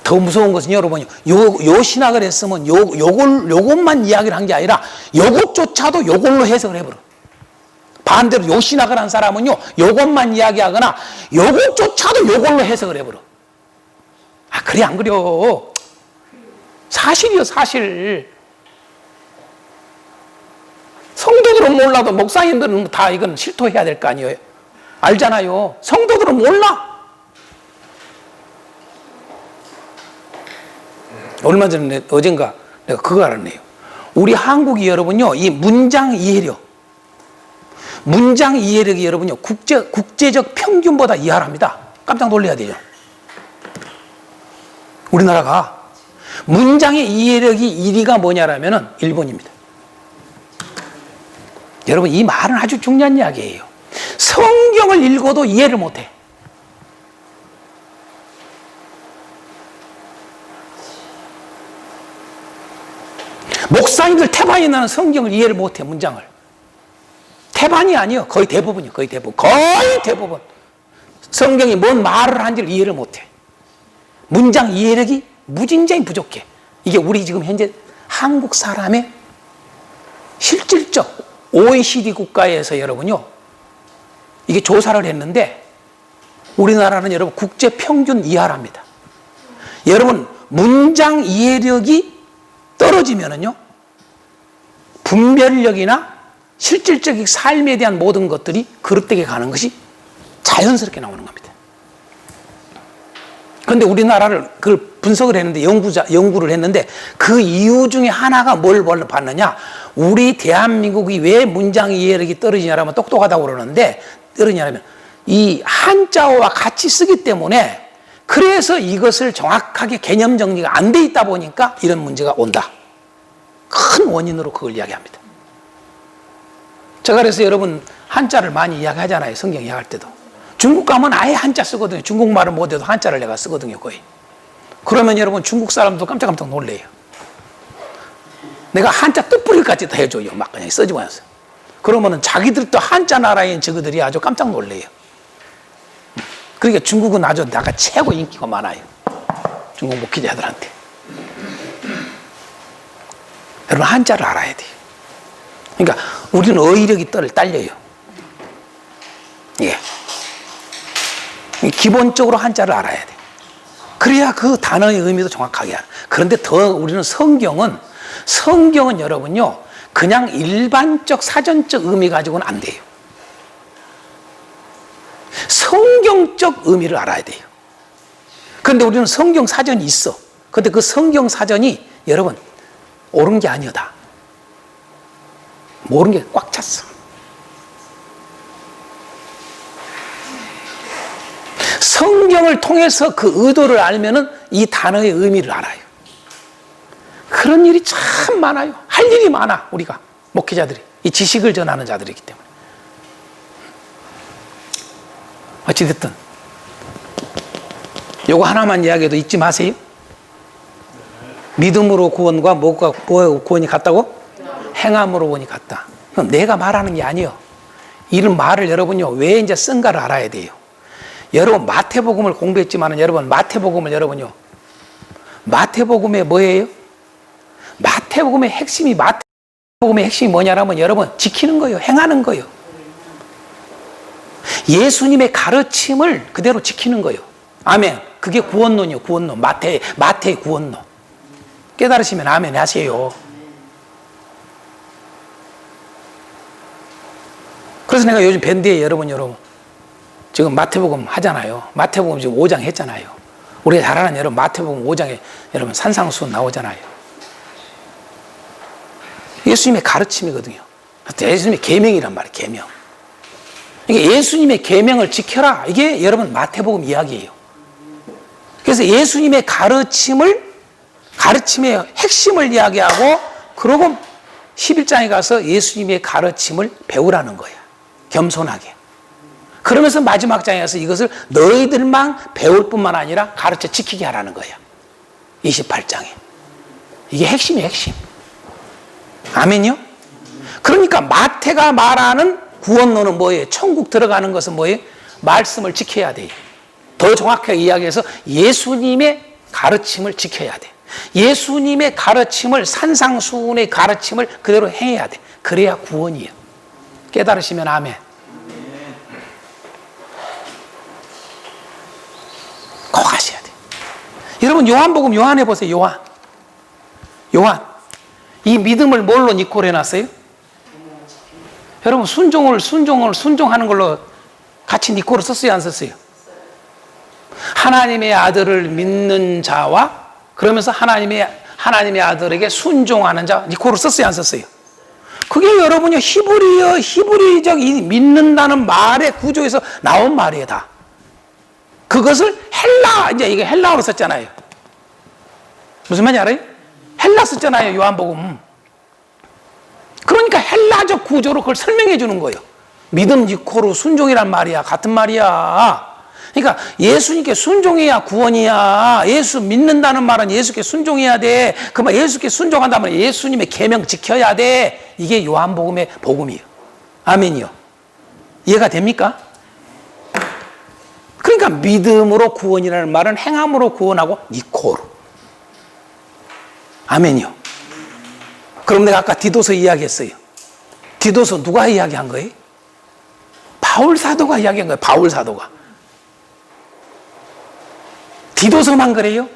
더 무서운 것은 여러분요, 요 신학을 했으면 요것만 이야기를 한 게 아니라 요것조차도 요걸로 해석을 해버려. 반대로 요 신학을 한 사람은요, 요것만 이야기하거나 요것조차도 요걸로 해석을 해버려. 아, 그래 안 그려? 사실이요, 사실. 성도들은 몰라도 목사님들은 다 이건 실토해야 될 거 아니에요. 알잖아요. 성도들은 몰라. 얼마 전에 어젠가 내가 그거 알았네요. 우리 한국이 여러분요, 이 문장 이해력이 여러분요, 국제적 평균보다 이하랍니다. 깜짝 놀라야 돼요. 우리나라가 문장의 이해력이 1위가 뭐냐라면은 일본입니다. 여러분, 이 말은 아주 중요한 이야기예요. 성경을 읽어도 이해를 못해. 목사님들 태반이 나는 성경을 이해를 못해, 문장을. 태반이 아니요. 거의 대부분이요. 거의 대부분. 성경이 뭔 말을 한지를 이해를 못해. 문장 이해력이 무진장이 부족해. 이게 우리 지금 현재 한국 사람의 실질적 OECD 국가에서 여러분요, 이게 조사를 했는데 우리나라는 여러분 국제 평균 이하랍니다. 여러분 문장 이해력이 떨어지면은요, 분별력이나 실질적인 삶에 대한 모든 것들이 그릇되게 가는 것이 자연스럽게 나오는 겁니다. 그런데 우리나라를 그걸 분석을 했는데, 연구를 했는데 그 이유 중에 하나가 뭘 봤느냐? 우리 대한민국이 왜 문장 이해력이 떨어지냐라면, 똑똑하다고 그러는데 떨어지냐면 이 한자어와 같이 쓰기 때문에, 그래서 이것을 정확하게 개념 정리가 안 돼 있다 보니까 이런 문제가 온다. 큰 원인으로 그걸 이야기합니다. 제가 그래서 여러분 한자를 많이 이야기하잖아요. 성경 이야기할 때도. 중국 가면 아예 한자 쓰거든요. 중국말을 못해도 한자를 내가 쓰거든요, 거의. 그러면 여러분 중국 사람도 깜짝깜짝 놀래요. 내가 한자 뜻풀이까지 다 해줘요. 막 그냥 써지고 나서. 그러면은 자기들도 한자 나라인 저그들이 아주 깜짝 놀래요. 그러니까 중국은 아주 내가 최고 인기가 많아요. 중국 목회자들한테. 여러분 한자를 알아야 돼요. 그러니까 우리는 어휘력이 딸려요. 예. 기본적으로 한자를 알아야 돼. 그래야 그 단어의 의미도 정확하게 알아. 그런데 더 우리는 성경은 여러분요, 그냥 일반적 사전적 의미 가지고는 안 돼요. 성경적 의미를 알아야 돼요. 그런데 우리는 성경 사전이 있어. 그런데 그 성경 사전이 여러분 옳은 게 아니었다. 모르는 게 꽉 찼어. 성경을 통해서 그 의도를 알면은 이 단어의 의미를 알아요. 그런 일이 참 많아요. 할 일이 많아, 우리가 목회자들이, 이 지식을 전하는 자들이기 때문에. 어찌됐든 요거 하나만 이야기해도 잊지 마세요. 믿음으로 구원과 뭐가 구원이 같다고? 행함으로 구원이 같다. 그럼 내가 말하는 게 아니에요. 이런 말을 여러분요, 왜 이제 쓴가를 알아야 돼요. 여러분 마태복음을 공부했지만은, 여러분 마태복음을 여러분요, 마태복음에 뭐예요? 마태복음의 핵심이 뭐냐라면 여러분 지키는 거예요. 행하는 거예요. 예수님의 가르침을 그대로 지키는 거예요. 아멘. 그게 구원론이요, 구원론. 마태의 구원론. 깨달으시면 아멘 하세요. 그래서 내가 요즘 밴드에 여러분 지금 마태복음 하잖아요. 마태복음 지금 5장 했잖아요. 우리가 잘 아는 여러분 마태복음 5장에 여러분 산상수훈 나오잖아요. 예수님의 가르침이거든요. 예수님의 계명이란 말이에요. 계명. 그러니까 예수님의 계명을 지켜라. 이게 여러분 마태복음 이야기예요. 그래서 예수님의 가르침의 핵심을 이야기하고 그러고 11장에 가서 예수님의 가르침을 배우라는 거야. 겸손하게. 그러면서 마지막 장에 가서 이것을 너희들만 배울 뿐만 아니라 가르쳐 지키게 하라는 거야. 28장에. 이게 핵심이에요, 핵심. 아멘요? 그러니까 마태가 말하는 구원론은 뭐예요? 천국 들어가는 것은 뭐예요? 말씀을 지켜야 돼요. 더 정확하게 이야기해서 예수님의 가르침을 지켜야 돼. 예수님의 가르침을, 산상수훈의 가르침을 그대로 행해야 돼. 그래야 구원이에요. 깨달으시면 아멘. 꼭 하셔야 돼. 여러분 요한복음 요한해 보세요. 요한. 이 믿음을 뭘로 니콜 해놨어요? 여러분 순종하는 걸로 같이 니콜을 썼어요, 안 썼어요? 하나님의 아들을 믿는 자와 그러면서 하나님의 아들에게 순종하는 자 니콜을 썼어요, 안 썼어요? 그게 여러분이 히브리적 이 믿는다는 말의 구조에서 나온 말이에요, 다. 그것을 이게 헬라어로 썼잖아요. 무슨 말인지 알아요? 헬라 썼잖아요, 요한복음. 그러니까 헬라적 구조로 그걸 설명해 주는 거예요. 믿음 이코르 순종이란 말이야. 같은 말이야. 그러니까 예수님께 순종해야 구원이야. 예수 믿는다는 말은 예수께 순종해야 돼. 그 말 예수께 순종한다면 예수님의 계명 지켜야 돼. 이게 요한복음의 복음이에요. 아멘이요. 이해가 됩니까? 그러니까 믿음으로 구원이라는 말은 행함으로 구원하고 니코르. 아멘이요. 그럼 내가 아까 디도서 이야기했어요. 디도서 누가 이야기한 거예요? 바울 사도가 이야기한 거예요. 바울 사도가. 디도서만 그래요?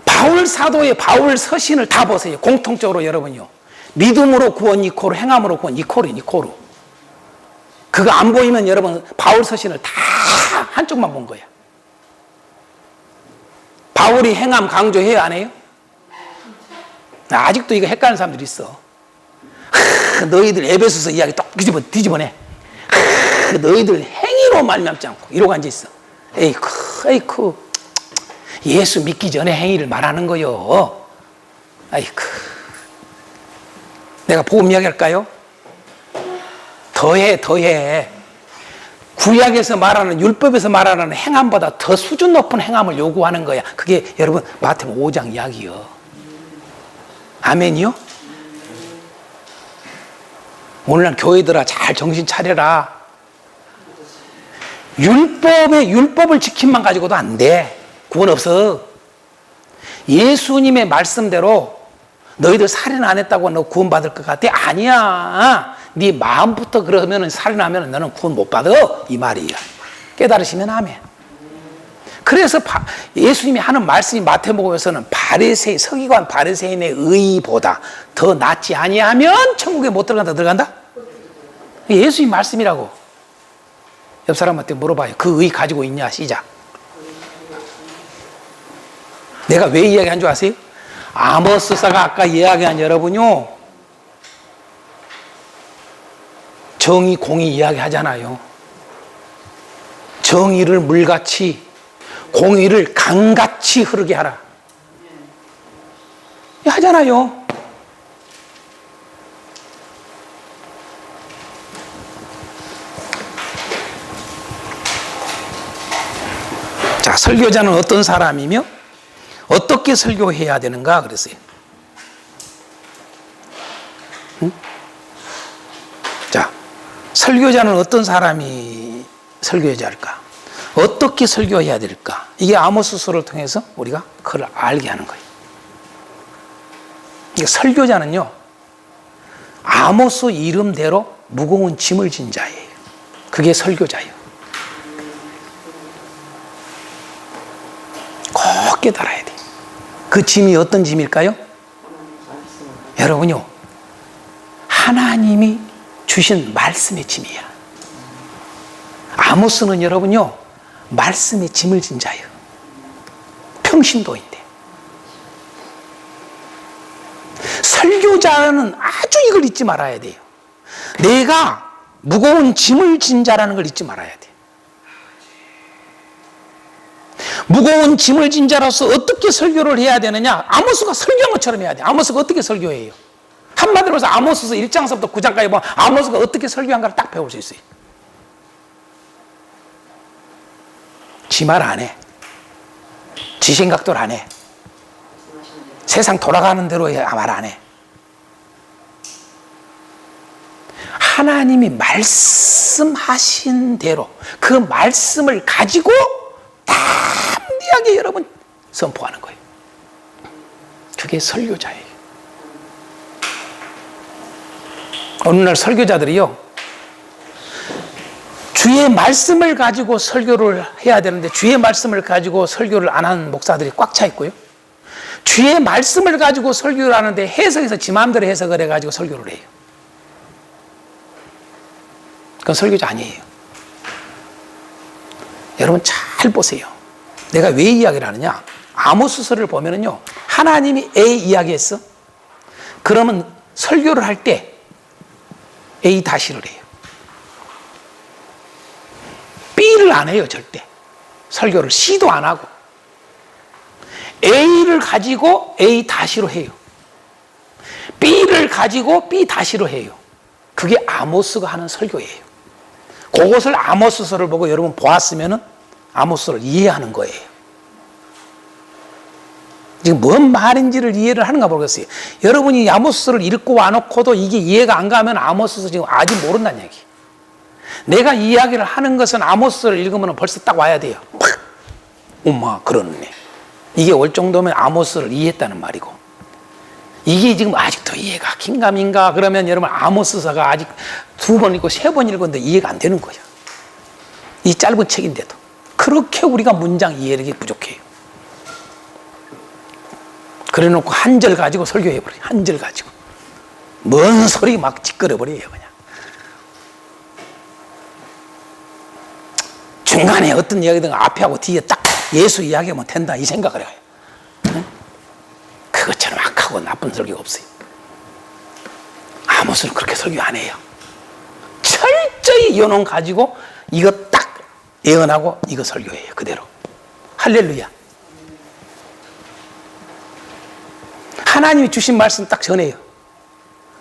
바울 사도의 바울 서신을 다 보세요. 공통적으로 여러분요. 믿음으로 구원 니코르, 행함으로 구원 니코르. 그거 안 보이면 여러분 바울 서신을 다 한쪽만 본 거야. 바울이 행함 강조해요, 안 해요? 아직도 이거 헷갈리는 사람들이 있어. 너희들 에베소서 이야기 똑 뒤집어내. 너희들 행위로 말미암지 않고 이러고 앉아있어. 에이쿠 예수 믿기 전에 행위를 말하는 거요. 아이쿠 내가 복음 이야기할까요? 더해 구약에서 말하는 율법에서 말하는 행함보다 더 수준 높은 행함을 요구하는 거야. 그게 여러분 마태복음 5장 이야기요. 아멘이요? 오늘날 교회들아 잘 정신 차려라. 율법을 지킴만 가지고도 안 돼. 구원 없어. 예수님의 말씀대로 너희들 살인 안 했다고 너 구원 받을 것 같아? 아니야. 네 마음부터 그러면 살인하면 너는 구원 못 받아. 이 말이야. 깨달으시면 아멘. 그래서 예수님이 하는 말씀이 마태복음에서는 서기관 바리새인의 의보다 더 낫지 아니하면 천국에 못 들어간다? 예수님 말씀이라고. 옆 사람한테 물어봐요. 그 의 가지고 있냐? 시작. 내가 왜 이야기한 줄 아세요? 아모스사가 아까 이야기한 여러분요. 정의, 공의 이야기 하잖아요. 정의를 물같이 공의를 강같이 흐르게 하라. 하잖아요. 자, 설교자는 어떤 사람이며 어떻게 설교해야 되는가 그랬어요. 응? 자, 설교자는 어떤 사람이 설교해야 할까? 어떻게 설교해야 될까? 이게 아모스서를 통해서 우리가 그걸 알게 하는 거예요. 그러니까 설교자는요, 아모스 이름대로 무거운 짐을 진 자예요. 그게 설교자예요. 깨달아야 돼. 그 짐이 어떤 짐일까요? 여러분요, 하나님이 주신 말씀의 짐이야. 아모스는 여러분요, 말씀의 짐을 진 자예요. 평신도인데. 설교자는 아주 이걸 잊지 말아야 돼요. 내가 무거운 짐을 진 자라는 걸 잊지 말아야 돼. 무거운 짐을 진 자로서 어떻게 설교를 해야 되느냐? 아모스가 설교한 것처럼 해야 돼. 아모스가 어떻게 설교해요? 한마디로 해서 아모스서 1장서부터 9장까지 보면 아모스가 어떻게 설교한가를 딱 배울 수 있어요. 지 말 안 해. 지 생각도 안 해. 세상 돌아가는 대로 말 안 해. 하나님이 말씀하신 대로 그 말씀을 가지고 담대하게 여러분 선포하는 거예요. 그게 설교자예요. 어느 날 설교자들이요, 주의 말씀을 가지고 설교를 해야 되는데 주의 말씀을 가지고 설교를 안 하는 목사들이 꽉 차 있고요, 주의 말씀을 가지고 설교를 하는데 해석해서 지 마음대로 해석을 해가지고 설교를 해요. 그건 설교자 아니에요. 여러분 잘 보세요. 내가 왜 이야기를 하느냐? 아모스서를 보면은요, 하나님이 A 이야기했어. 그러면 설교를 할 때 A 다시를 해요. B를 안 해요, 절대. 설교를 C도 안 하고. A를 가지고 A 다시로 해요. B를 가지고 B 다시로 해요. 그게 아모스가 하는 설교예요. 그것을 아모스서를 보고 여러분 보았으면은 아모스를 이해하는 거예요. 지금 뭔 말인지를 이해를 하는가 모르겠어요. 여러분이 아모스서를 읽고 와놓고도 이게 이해가 안 가면 아모스서 지금 아직 모른다는 얘기. 내가 이야기를 하는 것은 아모스를 읽으면 벌써 딱 와야 돼요. 엄마 그러네. 이게 올 정도면 아모스를 이해했다는 말이고, 이게 지금 아직도 이해가 긴가민가 그러면 여러분 아모스서가 아직 2번 읽고 3번 읽었는데 이해가 안 되는 거야. 이 짧은 책인데도 그렇게 우리가 문장 이해력이 부족해요. 그래 놓고 한 절 가지고 설교해버려요. 한 절 가지고 뭔 소리 막 찌끄러버려요. 그냥 중간에 어떤 이야기든 앞에 하고 뒤에 딱 예수 이야기하면 된다 이 생각을 해요. 응? 그것처럼 악하고 나쁜 설교가 없어요. 아모스는 그렇게 설교 안 해요. 철저히 연원 가지고 이거 딱 예언하고 이거 설교해요. 그대로. 할렐루야. 하나님이 주신 말씀 딱 전해요.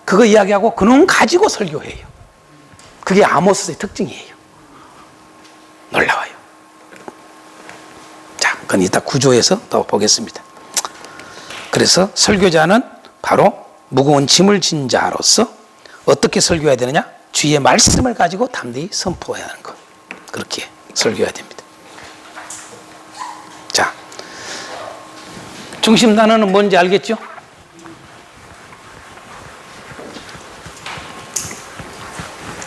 그거 이야기하고 그놈 가지고 설교해요. 그게 아모스의 특징이에요. 놀라워요. 자, 그건 이따 구조에서 더 보겠습니다. 그래서 설교자는 바로 무거운 짐을 진 자로서 어떻게 설교해야 되느냐? 주의 말씀을 가지고 담대히 선포해야 하는 것. 그렇게 설교해야 됩니다. 자, 중심 단어는 뭔지 알겠죠?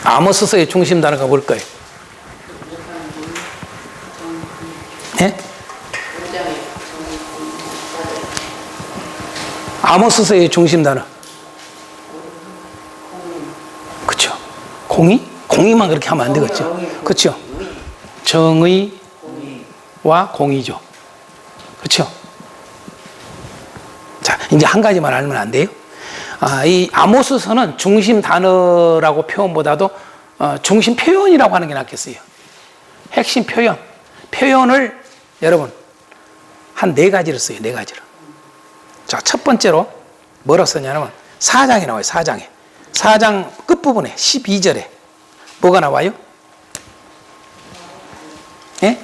아모스서의 중심 단어가 뭘까요? 예? 아모스서의 중심 단어. 그렇죠. 공의? 공의만 그렇게 하면 안 되겠죠. 그렇죠. 정의와 공의죠. 그렇죠. 자, 이제 한 가지만 알면 안 돼요. 이 아모스서는 중심 단어라고 표현보다도 중심 표현이라고 하는 게 낫겠어요. 핵심 표현. 표현을 여러분 한 4가지를 써요. 4가지를. 자, 첫 번째로 뭐라고 썼냐면 4장에 나와요. 4장에. 4장 끝부분에 12절에 뭐가 나와요? 예?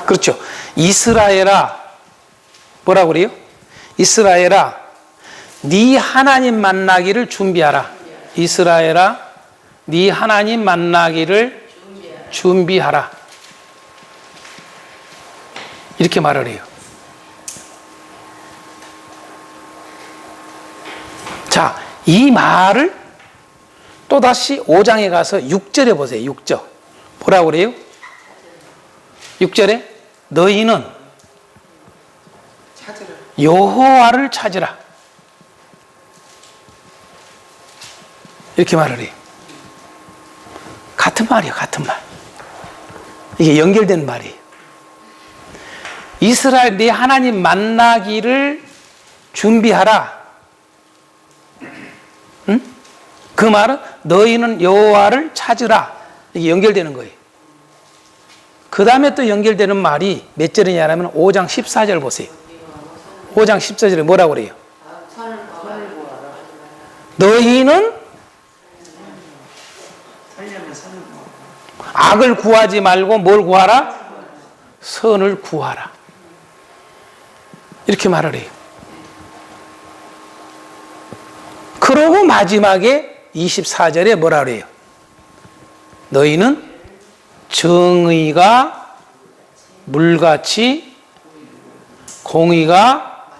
그렇죠. 이스라엘아 뭐라고 그래요? 이스라엘아 네 하나님 만나기를 준비하라. 이스라엘아 네 하나님 만나기를 준비하라. 이렇게 말을 해요. 자, 이 말을 또다시 5장에 가서 6절에 보세요. 6절. 뭐라고 그래요? 6절에 너희는 여호와를 찾으라. 이렇게 말을 해요. 같은 말이에요. 같은 말. 이게 연결된 말이에요. 이스라엘 네 하나님 만나기를 준비하라. 응? 그 말은 너희는 여호와를 찾으라. 이게 연결되는 거예요. 그 다음에 또 연결되는 말이 몇 절이냐면 5장 14절 보세요. 5장 14절에 뭐라고 그래요? 너희는 악을 구하지 말고 뭘 구하라? 선을 구하라. 이렇게 말을 해요. 그러고 마지막에 24절에 뭐라 그래요? 너희는 정의가 물같이 공의가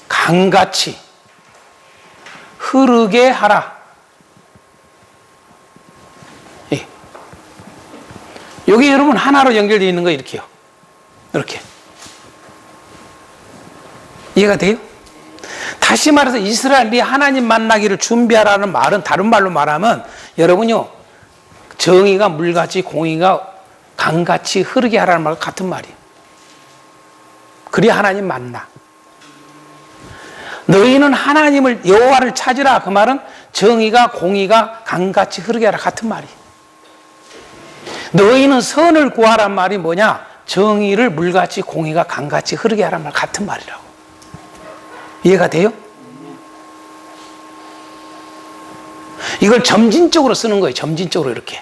강같이 흐르게 하라. 예. 여기 여러분 하나로 연결되어 있는 거 이렇게요. 이렇게. 이해가 돼요? 다시 말해서 이스라엘이 하나님 만나기를 준비하라는 말은 다른 말로 말하면 여러분요, 정의가 물같이 공의가 강같이 흐르게 하라는 말과 같은 말이에요. 그래야 하나님 만나. 너희는 하나님을 여호와를 찾으라. 그 말은 정의가 공의가 강같이 흐르게 하라 같은 말이에요. 너희는 선을 구하란 말이 뭐냐? 정의를 물같이 공의가 강같이 흐르게 하란 말 같은 말이라고. 이해가 돼요? 이걸 점진적으로 쓰는 거예요. 점진적으로 이렇게.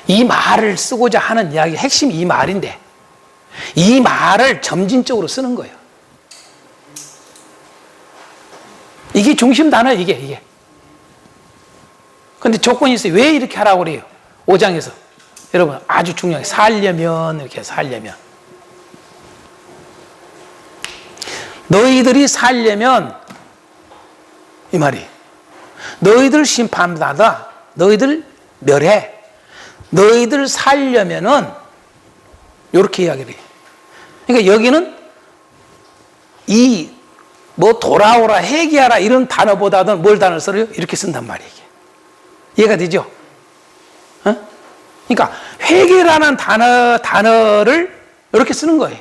이 말을 쓰고자 하는 이야기 핵심이 이 말인데 이 말을 점진적으로 쓰는 거예요. 이게 중심 단어예요. 이게. 근데 조건이 있어요. 왜 이렇게 하라고 그래요? 5장에서. 여러분 아주 중요해요. 살려면 이렇게 살려면. 너희들이 살려면 이 말이 너희들 심판받아 너희들 멸해 너희들 살려면은 이렇게 이야기를 해요. 그러니까 여기는 이 뭐 돌아오라 회개하라 이런 단어보다는 뭘 단어를 써요? 이렇게 쓴단 말이에요. 이해가 되죠? 어? 그러니까 회개라는 단어를 이렇게 쓰는 거예요.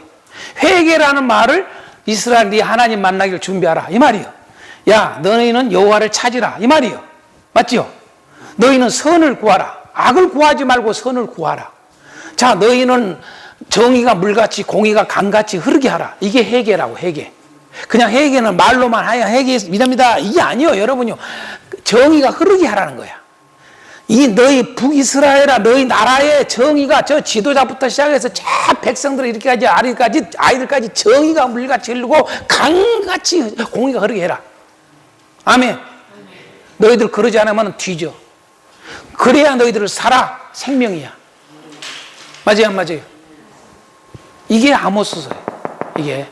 회개라는 말을 이스라엘이 하나님 만나기를 준비하라 이 말이에요. 야 너희는 여호와를 찾으라 이 말이에요. 맞죠? 너희는 선을 구하라. 악을 구하지 말고 선을 구하라. 자 너희는 정의가 물같이 공의가 강같이 흐르게 하라. 이게 회개라고. 회개. 그냥 회개는 말로만 하야 회개 믿습니다 이게 아니에요. 여러분요 정의가 흐르게 하라는 거야. 이 너희 북이스라엘아 너희 나라의 정의가 저 지도자부터 시작해서 저 백성들 이렇게까지 아이들까지 정의가 물같이 흐르고 강같이 공의가 흐르게 해라. 아멘. 너희들 그러지 않으면 뒤져. 그래야 너희들을 살아. 생명이야. 맞아요 안 맞아요? 이게 아모스서예요. 이게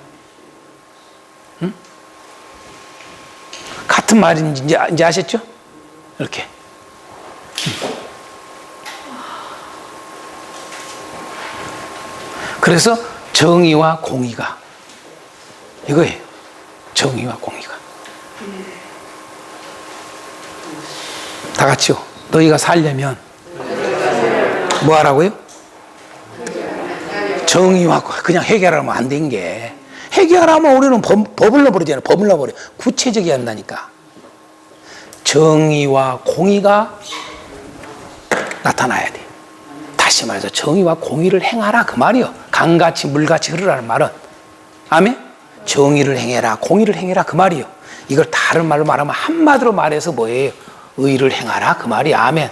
응? 같은 말인지 이제 아셨죠? 이렇게. 그래서 정의와 공의가 이거예요. 정의와 공의가. 다 같이요. 너희가 살려면 뭐 하라고요? 정의와 그냥 해결하면 안 된 게 해결하면 우리는 법을 넣어버리잖아요. 법을 넣어버려. 구체적이 한다니까. 정의와 공의가 나타나야 돼. 다시 말해서 정의와 공의를 행하라 그 말이요. 강같이 물같이 흐르라는 말은 아멘? 정의를 행해라 공의를 행해라 그 말이요. 이걸 다른 말로 말하면 한마디로 말해서 뭐예요? 의를 행하라 그 말이 아멘.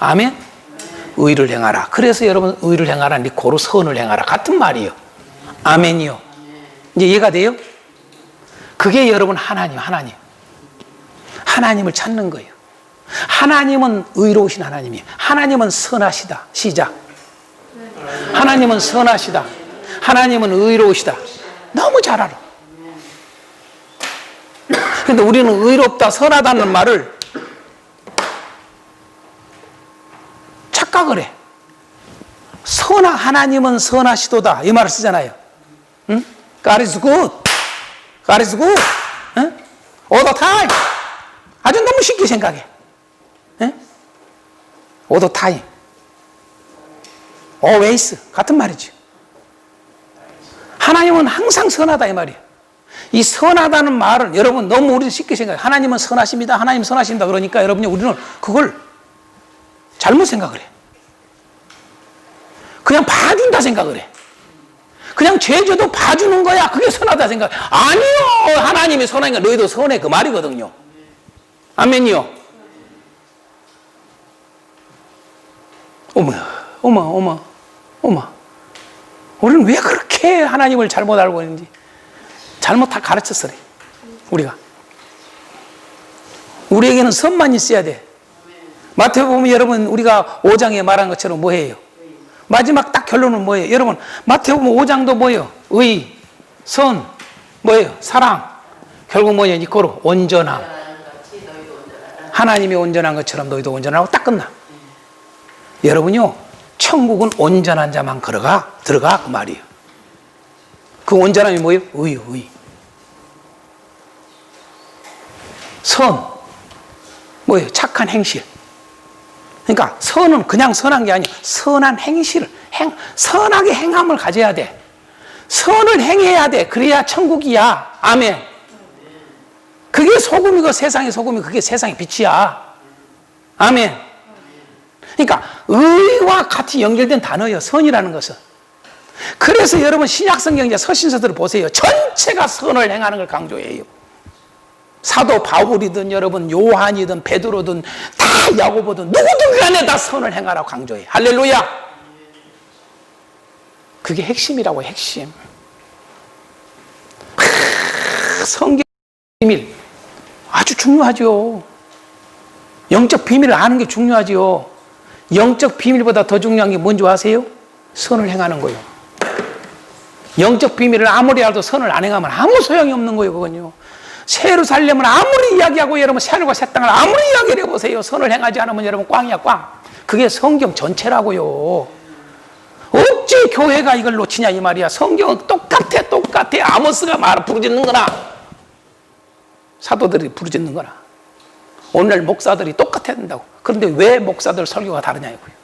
아멘? 의를 행하라. 그래서 여러분 의를 행하라 니코로 선을 행하라 같은 말이요. 아멘이요. 이제 이해가 돼요? 그게 여러분 하나님을 찾는 거예요. 하나님은 의로우신 하나님이에요. 하나님은 선하시다. 시작. 하나님은 선하시다. 하나님은 의로우시다. 너무 잘 알아. 근데 우리는 의롭다 선하다는 말을 착각을 해. 하나님은 선하시도다 이 말을 쓰잖아요. 응? God is good. God is good. All the time. 아주 너무 쉽게 생각해. All the time. Always. 같은 말이죠. 하나님은 항상 선하다 이 말이에요. 이 선하다는 말은 여러분 너무 우리 쉽게 생각해요. 하나님은 선하십니다. 하나님 선하십니다. 그러니까 여러분이 우리는 그걸 잘못 생각을 해. 그냥 봐준다 생각을 해. 그냥 죄져도 봐주는 거야. 그게 선하다 생각. 아니요. 하나님이 선하니까 너희도 선해. 그 말이거든요. 아멘이요. 어머. 우리는 왜 그렇게 하나님을 잘못 알고 있는지. 잘못 다 가르쳤어. 우리가. 우리에게는 선만 있어야 돼. 마태복음 보면 여러분 우리가 5장에 말한 것처럼 뭐예요? 마지막 딱 결론은 뭐예요? 여러분 마태복음 5장도 뭐예요? 의, 선, 뭐예요? 사랑. 결국 뭐예요? 이거로 온전함. 하나님이 온전한 것처럼 너희도 온전하고 딱 끝나. 여러분요 천국은 온전한 자만 들어가 그 말이에요. 그 온전함이 뭐예요? 의. 선, 뭐예요? 착한 행실. 그러니까 선은 그냥 선한 게 아니야. 선한 행실을 선하게 행함을 가져야 돼. 선을 행해야 돼. 그래야 천국이야. 아멘. 그게 소금이고 세상의 소금이 그게 세상의 빛이야. 아멘. 그러니까 의와 같이 연결된 단어예요. 선이라는 것은. 그래서 여러분 신약 성경의 서신서들을 보세요. 전체가 선을 행하는 걸 강조해요. 사도 바울이든 여러분 요한이든 베드로든 다 야고보든 누구든 간에 다 선을 행하라고 강조해. 할렐루야. 그게 핵심이라고. 핵심. 성경 비밀 아주 중요하죠. 영적 비밀을 아는 게 중요하죠. 영적 비밀보다 더 중요한 게 뭔지 아세요? 선을 행하는 거예요. 영적 비밀을 아무리 알아도 선을 안 행하면 아무 소용이 없는 거예요. 그건요. 새 예루살렘을 아무리 이야기하고 여러분 하늘과 새 땅을 아무리 이야기를 해보세요. 선을 행하지 않으면 여러분 꽝이야 꽝. 그게 성경 전체라고요. 어찌 교회가 이걸 놓치냐 이 말이야. 성경은 똑같아. 아모스가 부르짖는 거나 사도들이 부르짖는 거나 오늘날 목사들이 똑같아야 된다고. 그런데 왜 목사들 설교가 다르냐 이거예요.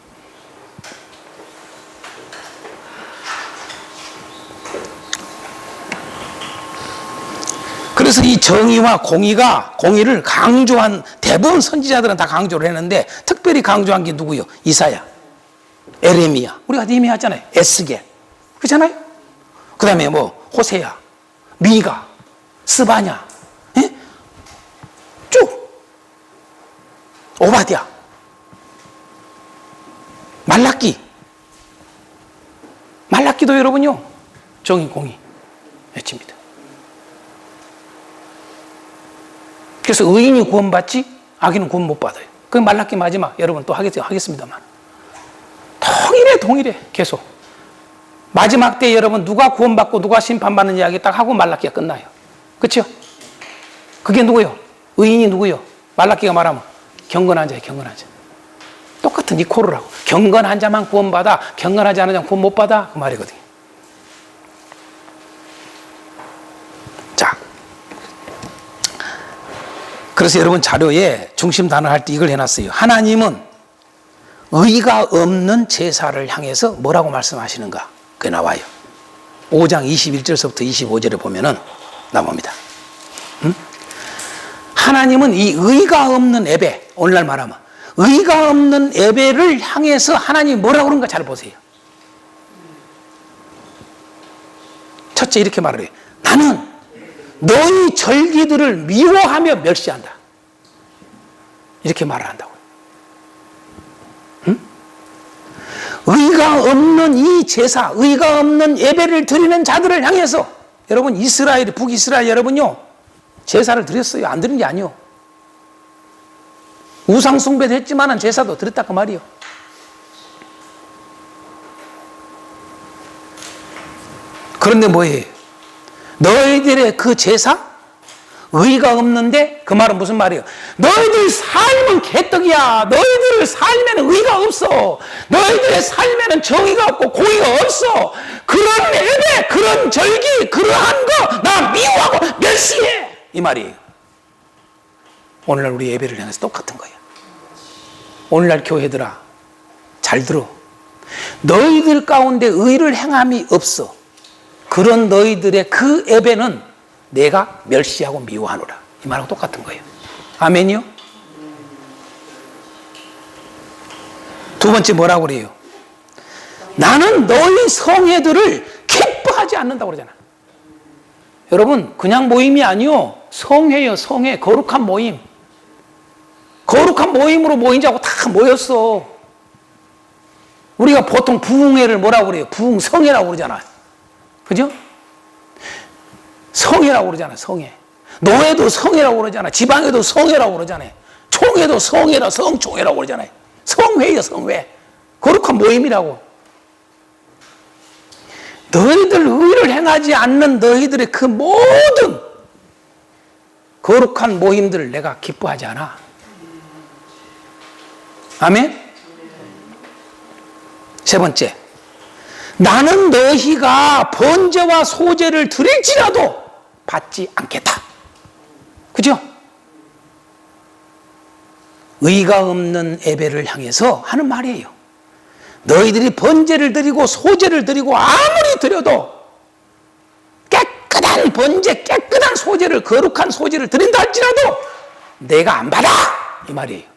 그래서 이 정의와 공의를 강조한 대부분 선지자들은 다 강조를 했는데 특별히 강조한 게 누구요? 이사야, 에레미야. 우리가 이미 하잖아요. 에스겔. 그렇잖아요? 그 다음에 뭐 호세야, 미가, 스바냐, 쭉 오바댜, 말라기도 여러분요 정의 공의 외칩니다. 그래서 의인이 구원받지 악인은 구원 못 받아요. 그 말라기 마지막 여러분 또 하겠습니다만 동일해 계속 마지막 때 여러분 누가 구원받고 누가 심판받는 이야기 딱 하고 말라기가 끝나요. 그렇죠? 그게 누구요? 의인이 누구요? 말라기가 말하면 경건한 자예요. 경건한 자. 똑같은 이코르라고. 경건한 자만 구원받아. 경건하지 않은 자는 구원 못 받아. 그 말이거든요. 자, 그래서 여러분 자료에 중심 단어 할 때 이걸 해놨어요. 하나님은 의가 없는 제사를 향해서 뭐라고 말씀하시는가? 그게 나와요. 5장 21절서부터 25절에 보면은 나옵니다. 하나님은 이 의가 없는 예배, 오늘날 말하면 의가 없는 예배를 향해서 하나님이 뭐라고 그런가 잘 보세요. 첫째 이렇게 말을 해요. 나는 너희 절기들을 미워하며 멸시한다. 이렇게 말을 한다고요. 의가 없는 이 제사, 의가 없는 예배를 드리는 자들을 향해서 여러분 이스라엘, 북이스라엘 여러분요 제사를 드렸어요? 안 드린 게 아니요. 우상 숭배도 했지만은 제사도 드렸다 그 말이요. 그런데 뭐예요? 너희들의 그 제사, 의가 없는데 그 말은 무슨 말이에요? 너희들 삶은 개떡이야. 너희들 삶에는 의가 없어. 너희들의 삶에는 정의가 없고 공의가 없어. 그런 예배, 그런 절기, 그러한 거 나 미워하고 멸시해. 이 말이에요. 오늘날 우리 예배를 향해서 똑같은 거예요. 오늘날 교회들아, 잘 들어. 너희들 가운데 의를 행함이 없어. 그런 너희들의 그 예배는 내가 멸시하고 미워하노라. 이 말하고 똑같은 거예요. 아멘이요? 두 번째 뭐라고 그래요? 나는 너희 성회들을 기뻐하지 않는다고 그러잖아. 여러분, 그냥 모임이 아니요. 성회요, 성회. 거룩한 모임. 거룩한 모임으로 모이자고 다 모였어. 우리가 보통 부흥회를 뭐라고 그래요? 부흥성회라고 그러잖아. 그죠? 성회라고 그러잖아, 성회. 노회도 성회라고 그러잖아. 지방회도 성회라고 그러잖아요. 총회도 성회라, 성총회라고 그러잖아요. 성회예요, 성회. 거룩한 모임이라고. 너희들 의를 행하지 않는 너희들의 그 모든 거룩한 모임들을 내가 기뻐하지 않아. 아멘? 세 번째, 나는 너희가 번제와 소제를 드릴지라도 받지 않겠다. 그죠? 의가 없는 예배를 향해서 하는 말이에요. 너희들이 번제를 드리고 소제를 드리고 아무리 드려도 깨끗한 번제, 깨끗한 소제를, 거룩한 소제를 드린다 할지라도 내가 안 받아. 이 말이에요.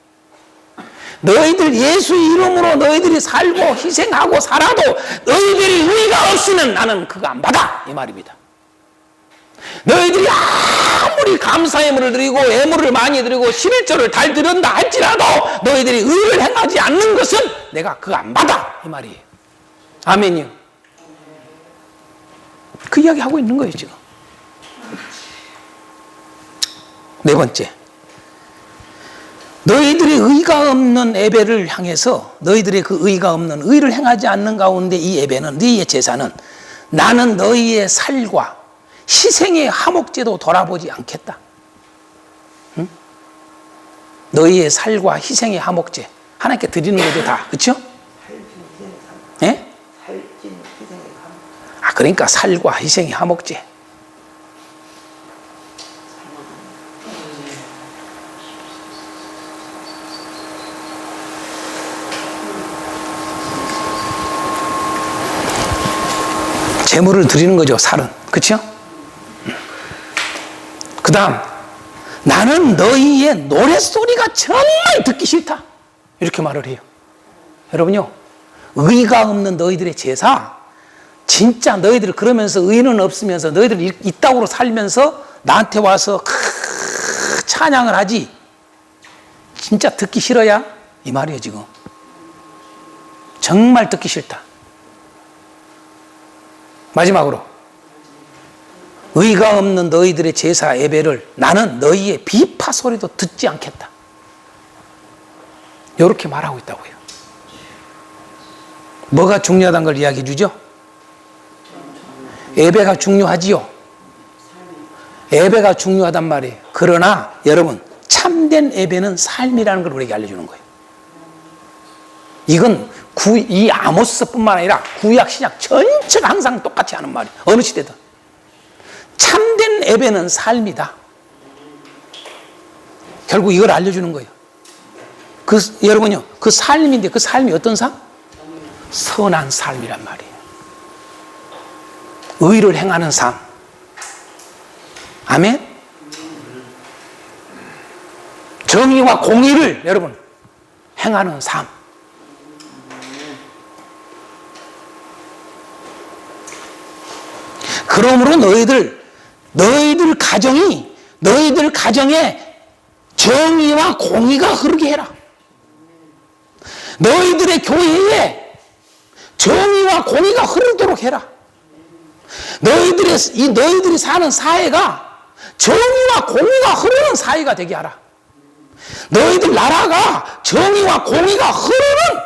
너희들 예수 이름으로 너희들이 살고 희생하고 살아도 너희들이 의가 없으면 나는 그거 안 받아. 이 말입니다. 너희들이 아무리 감사 예물을 드리고 예물을 많이 드리고 11조를 달 드린다 할지라도 너희들이 의를 행하지 않는 것은 내가 그거 안 받아. 이 말이에요. 아멘이요. 그 이야기 하고 있는 거예요, 지금. 네 번째, 너희들이 의가 없는 예배를 향해서 너희들의 그 의가 없는 의를 행하지 않는 가운데 이 예배는, 너희의 제사는 나는 너희의 살과 희생의 화목제도 돌아보지 않겠다. 응? 너희의 살과 희생의 화목제 하나님께 드리는 거죠, 다. 그렇죠? 예? 아, 그러니까 살과 희생의 화목제. 제물을 드리는 거죠, 살은. 그렇죠? 그 다음, 나는 너희의 노랫소리가 정말 듣기 싫다. 이렇게 말을 해요. 여러분요, 의가 없는 너희들의 제사, 진짜 너희들 그러면서 의는 없으면서 너희들 이따구로 살면서 나한테 와서 찬양을 하지, 진짜 듣기 싫어야? 이 말이에요, 지금. 정말 듣기 싫다. 마지막으로, 의가 없는 너희들의 제사 예배를 나는 너희의 비파 소리도 듣지 않겠다. 이렇게 말하고 있다고요. 뭐가 중요하다는 걸 이야기해 주죠? 예배가 중요하지요. 예배가 중요하단 말이에요. 그러나 여러분, 참된 예배는 삶이라는 걸 우리에게 알려주는 거예요. 이건 이 아모스뿐만 아니라 구약 신약 전체가 항상 똑같이 하는 말이에요. 어느 시대든. 참된 예배는 삶이다. 결국 이걸 알려주는 거예요. 여러분요, 그 삶인데 그 삶이 어떤 삶? 선한 삶이란 말이에요. 의를 행하는 삶. 아멘? 정의와 공의를 여러분 행하는 삶. 그러므로 너희들 가정에 정의와 공의가 흐르게 해라. 너희들의 교회에 정의와 공의가 흐르도록 해라. 너희들이 사는 사회가 정의와 공의가 흐르는 사회가 되게 하라. 너희들 나라가 정의와 공의가 흐르는,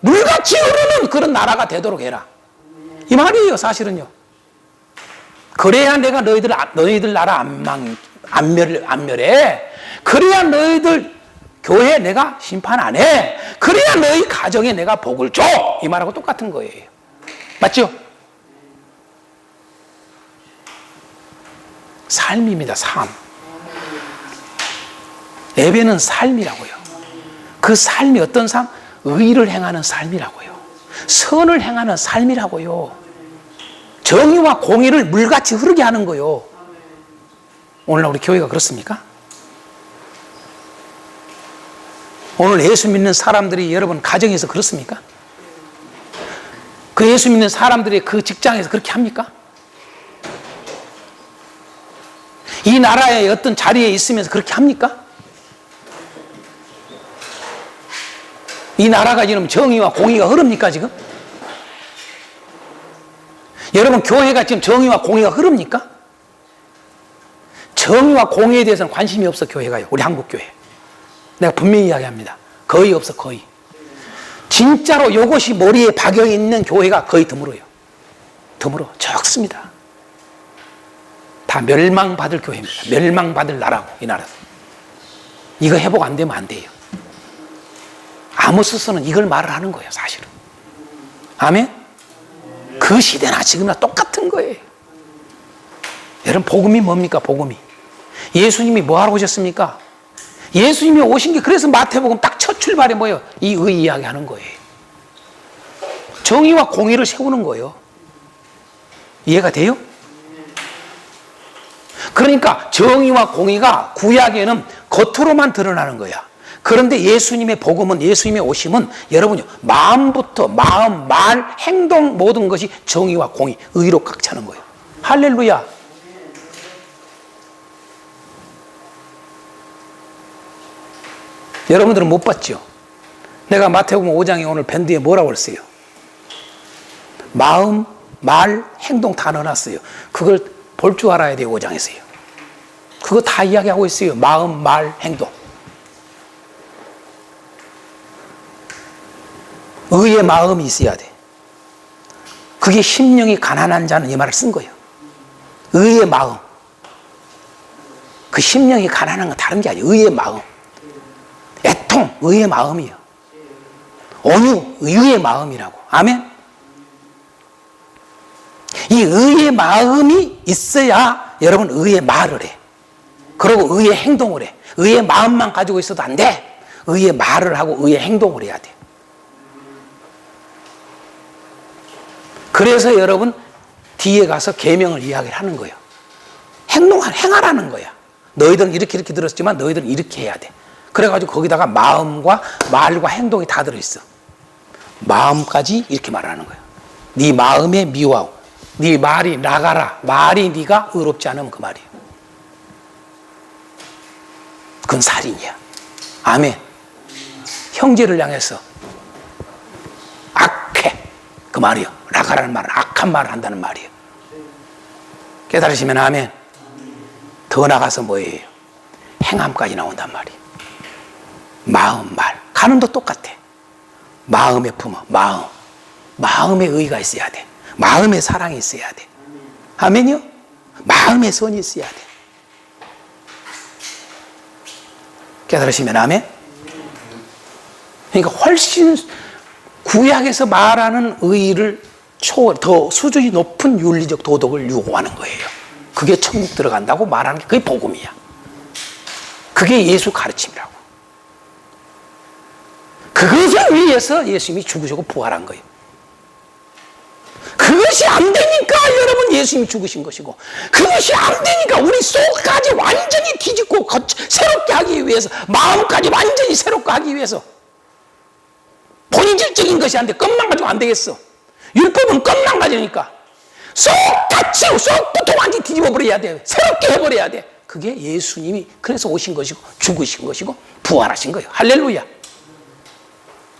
물같이 흐르는 그런 나라가 되도록 해라. 이 말이에요, 사실은요. 그래야 내가 너희들 나라 안 안 멸해. 그래야 너희들 교회 내가 심판 안 해. 그래야 너희 가정에 내가 복을 줘. 이 말하고 똑같은 거예요. 맞죠? 삶입니다. 삶. 예배는 삶이라고요. 그 삶이 어떤 삶? 의를 행하는 삶이라고요. 선을 행하는 삶이라고요. 정의와 공의를 물같이 흐르게 하는 거요. 오늘날 우리 교회가 그렇습니까? 오늘 예수 믿는 사람들이 여러분 가정에서 그렇습니까? 그 예수 믿는 사람들이 그 직장에서 그렇게 합니까? 이 나라의 어떤 자리에 있으면서 그렇게 합니까? 이 나라가 지금 정의와 공의가 흐릅니까 지금? 여러분 교회가 지금 정의와 공의가 흐릅니까? 정의와 공의에 대해서는 관심이 없어 교회가요. 우리 한국교회. 내가 분명히 이야기합니다. 거의 없어 거의. 진짜로 이것이 머리에 박여 있는 교회가 거의 드물어요. 드물어. 적습니다. 다 멸망받을 교회입니다. 멸망받을 나라고 이 나라. 이거 회복 안 되면 안 돼요. 아모스서는 이걸 말을 하는 거예요 사실은. 아멘? 그 시대나 지금이나 똑같은 거예요. 여러분 복음이 뭡니까? 복음이 예수님이 뭐하러 오셨습니까? 예수님이 오신 게 그래서 마태복음 딱 첫 출발이 뭐예요? 이 의 이야기 하는 거예요. 정의와 공의를 세우는 거예요. 이해가 돼요? 그러니까 정의와 공의가 구약에는 겉으로만 드러나는 거야. 그런데 예수님의 복음은, 예수님의 오심은 여러분요, 마음부터 마음, 말, 행동 모든 것이 정의와 공의, 의로 꽉 차는 거예요. 할렐루야. 여러분들은 못 봤죠? 내가 마태복음 5장에 오늘 밴드에 뭐라고 했어요? 마음, 말, 행동 다 넣어놨어요. 그걸 볼 줄 알아야 돼요. 5장에서요. 그거 다 이야기하고 있어요. 마음, 말, 행동. 의의 마음이 있어야 돼. 그게 심령이 가난한 자는 이 말을 쓴 거예요. 의의 마음. 그 심령이 가난한 건 다른 게 아니에요. 의의 마음. 애통, 의의 마음이에요. 온유, 의의 마음이라고. 아멘? 이 의의 마음이 있어야 여러분 의의 말을 해. 그리고 의의 행동을 해. 의의 마음만 가지고 있어도 안 돼. 의의 말을 하고 의의 행동을 해야 돼. 그래서 여러분 뒤에 가서 계명을 이야기를 하는 거예요. 행하라는 거야. 너희들은 이렇게 들었지만 너희들은 이렇게 해야 돼. 그래가지고 거기다가 마음과 말과 행동이 다 들어있어. 마음까지 이렇게 말하는 거야. 네 마음에 미워하고 네 말이 나가라. 말이 네가 의롭지 않으면 그 말이에요. 그건 살인이야. 아멘. 형제를 향해서 악해. 그 말이요. 나가라는 말은 악한 말을 한다는 말이에요. 깨달으시면 아멘. 더 나가서 뭐예요? 행함까지 나온단 말이에요. 마음, 말. 간음도 똑같아. 마음에 품어. 마음에 의가 있어야 돼. 마음에 사랑이 있어야 돼. 아멘이요? 마음에 선이 있어야 돼. 깨달으시면 아멘? 그러니까 훨씬 구약에서 말하는 의를 더 수준이 높은 윤리적 도덕을 요구하는 거예요. 그게 천국 들어간다고 말하는 게 그게 복음이야. 그게 예수 가르침이라고. 그것을 위해서 예수님이 죽으시고 부활한 거예요. 그것이 안 되니까 여러분 예수님이 죽으신 것이고, 그것이 안 되니까 우리 속까지 완전히 뒤집고 새롭게 하기 위해서, 마음까지 완전히 새롭게 하기 위해서, 본질적인 것이 안 돼. 껌만 가지고 안 되겠어. 율법은 껌만 가지니까 속같이 속부터 완전히 뒤집어 버려야 돼. 새롭게 해버려야 돼. 그게 예수님이 그래서 오신 것이고 죽으신 것이고 부활하신 거예요. 할렐루야.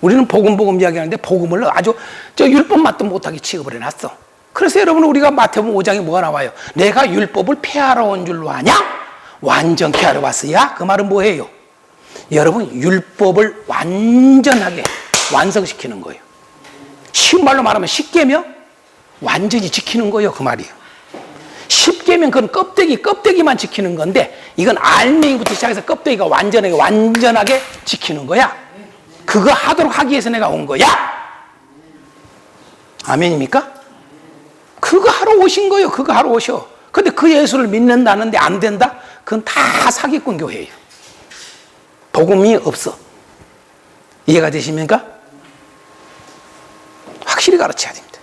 우리는 복음 이야기하는데 복음을 아주 율법 맛도 못하게 취급을 해놨어. 그래서 여러분 우리가 마태복음 5장에 뭐가 나와요? 내가 율법을 폐하러 온 줄로 아냐? 완전케 하러 왔어야? 그 말은 뭐예요? 여러분 율법을 완전하게 완성시키는 거예요. 쉬운 말로 말하면 10계명 완전히 지키는 거예요. 그 말이에요. 10계명 그건 껍데기만 지키는 건데 이건 알맹이부터 시작해서 껍데기가 완전하게 지키는 거야. 그거 하도록 하기 위해서 내가 온 거야. 아멘입니까? 그거 하러 오신 거예요. 그거 하러 오셔. 근데 그 예수를 믿는다는데 안 된다? 그건 다 사기꾼 교회예요. 복음이 없어. 이해가 되십니까? 확실히 가르쳐야 됩니다.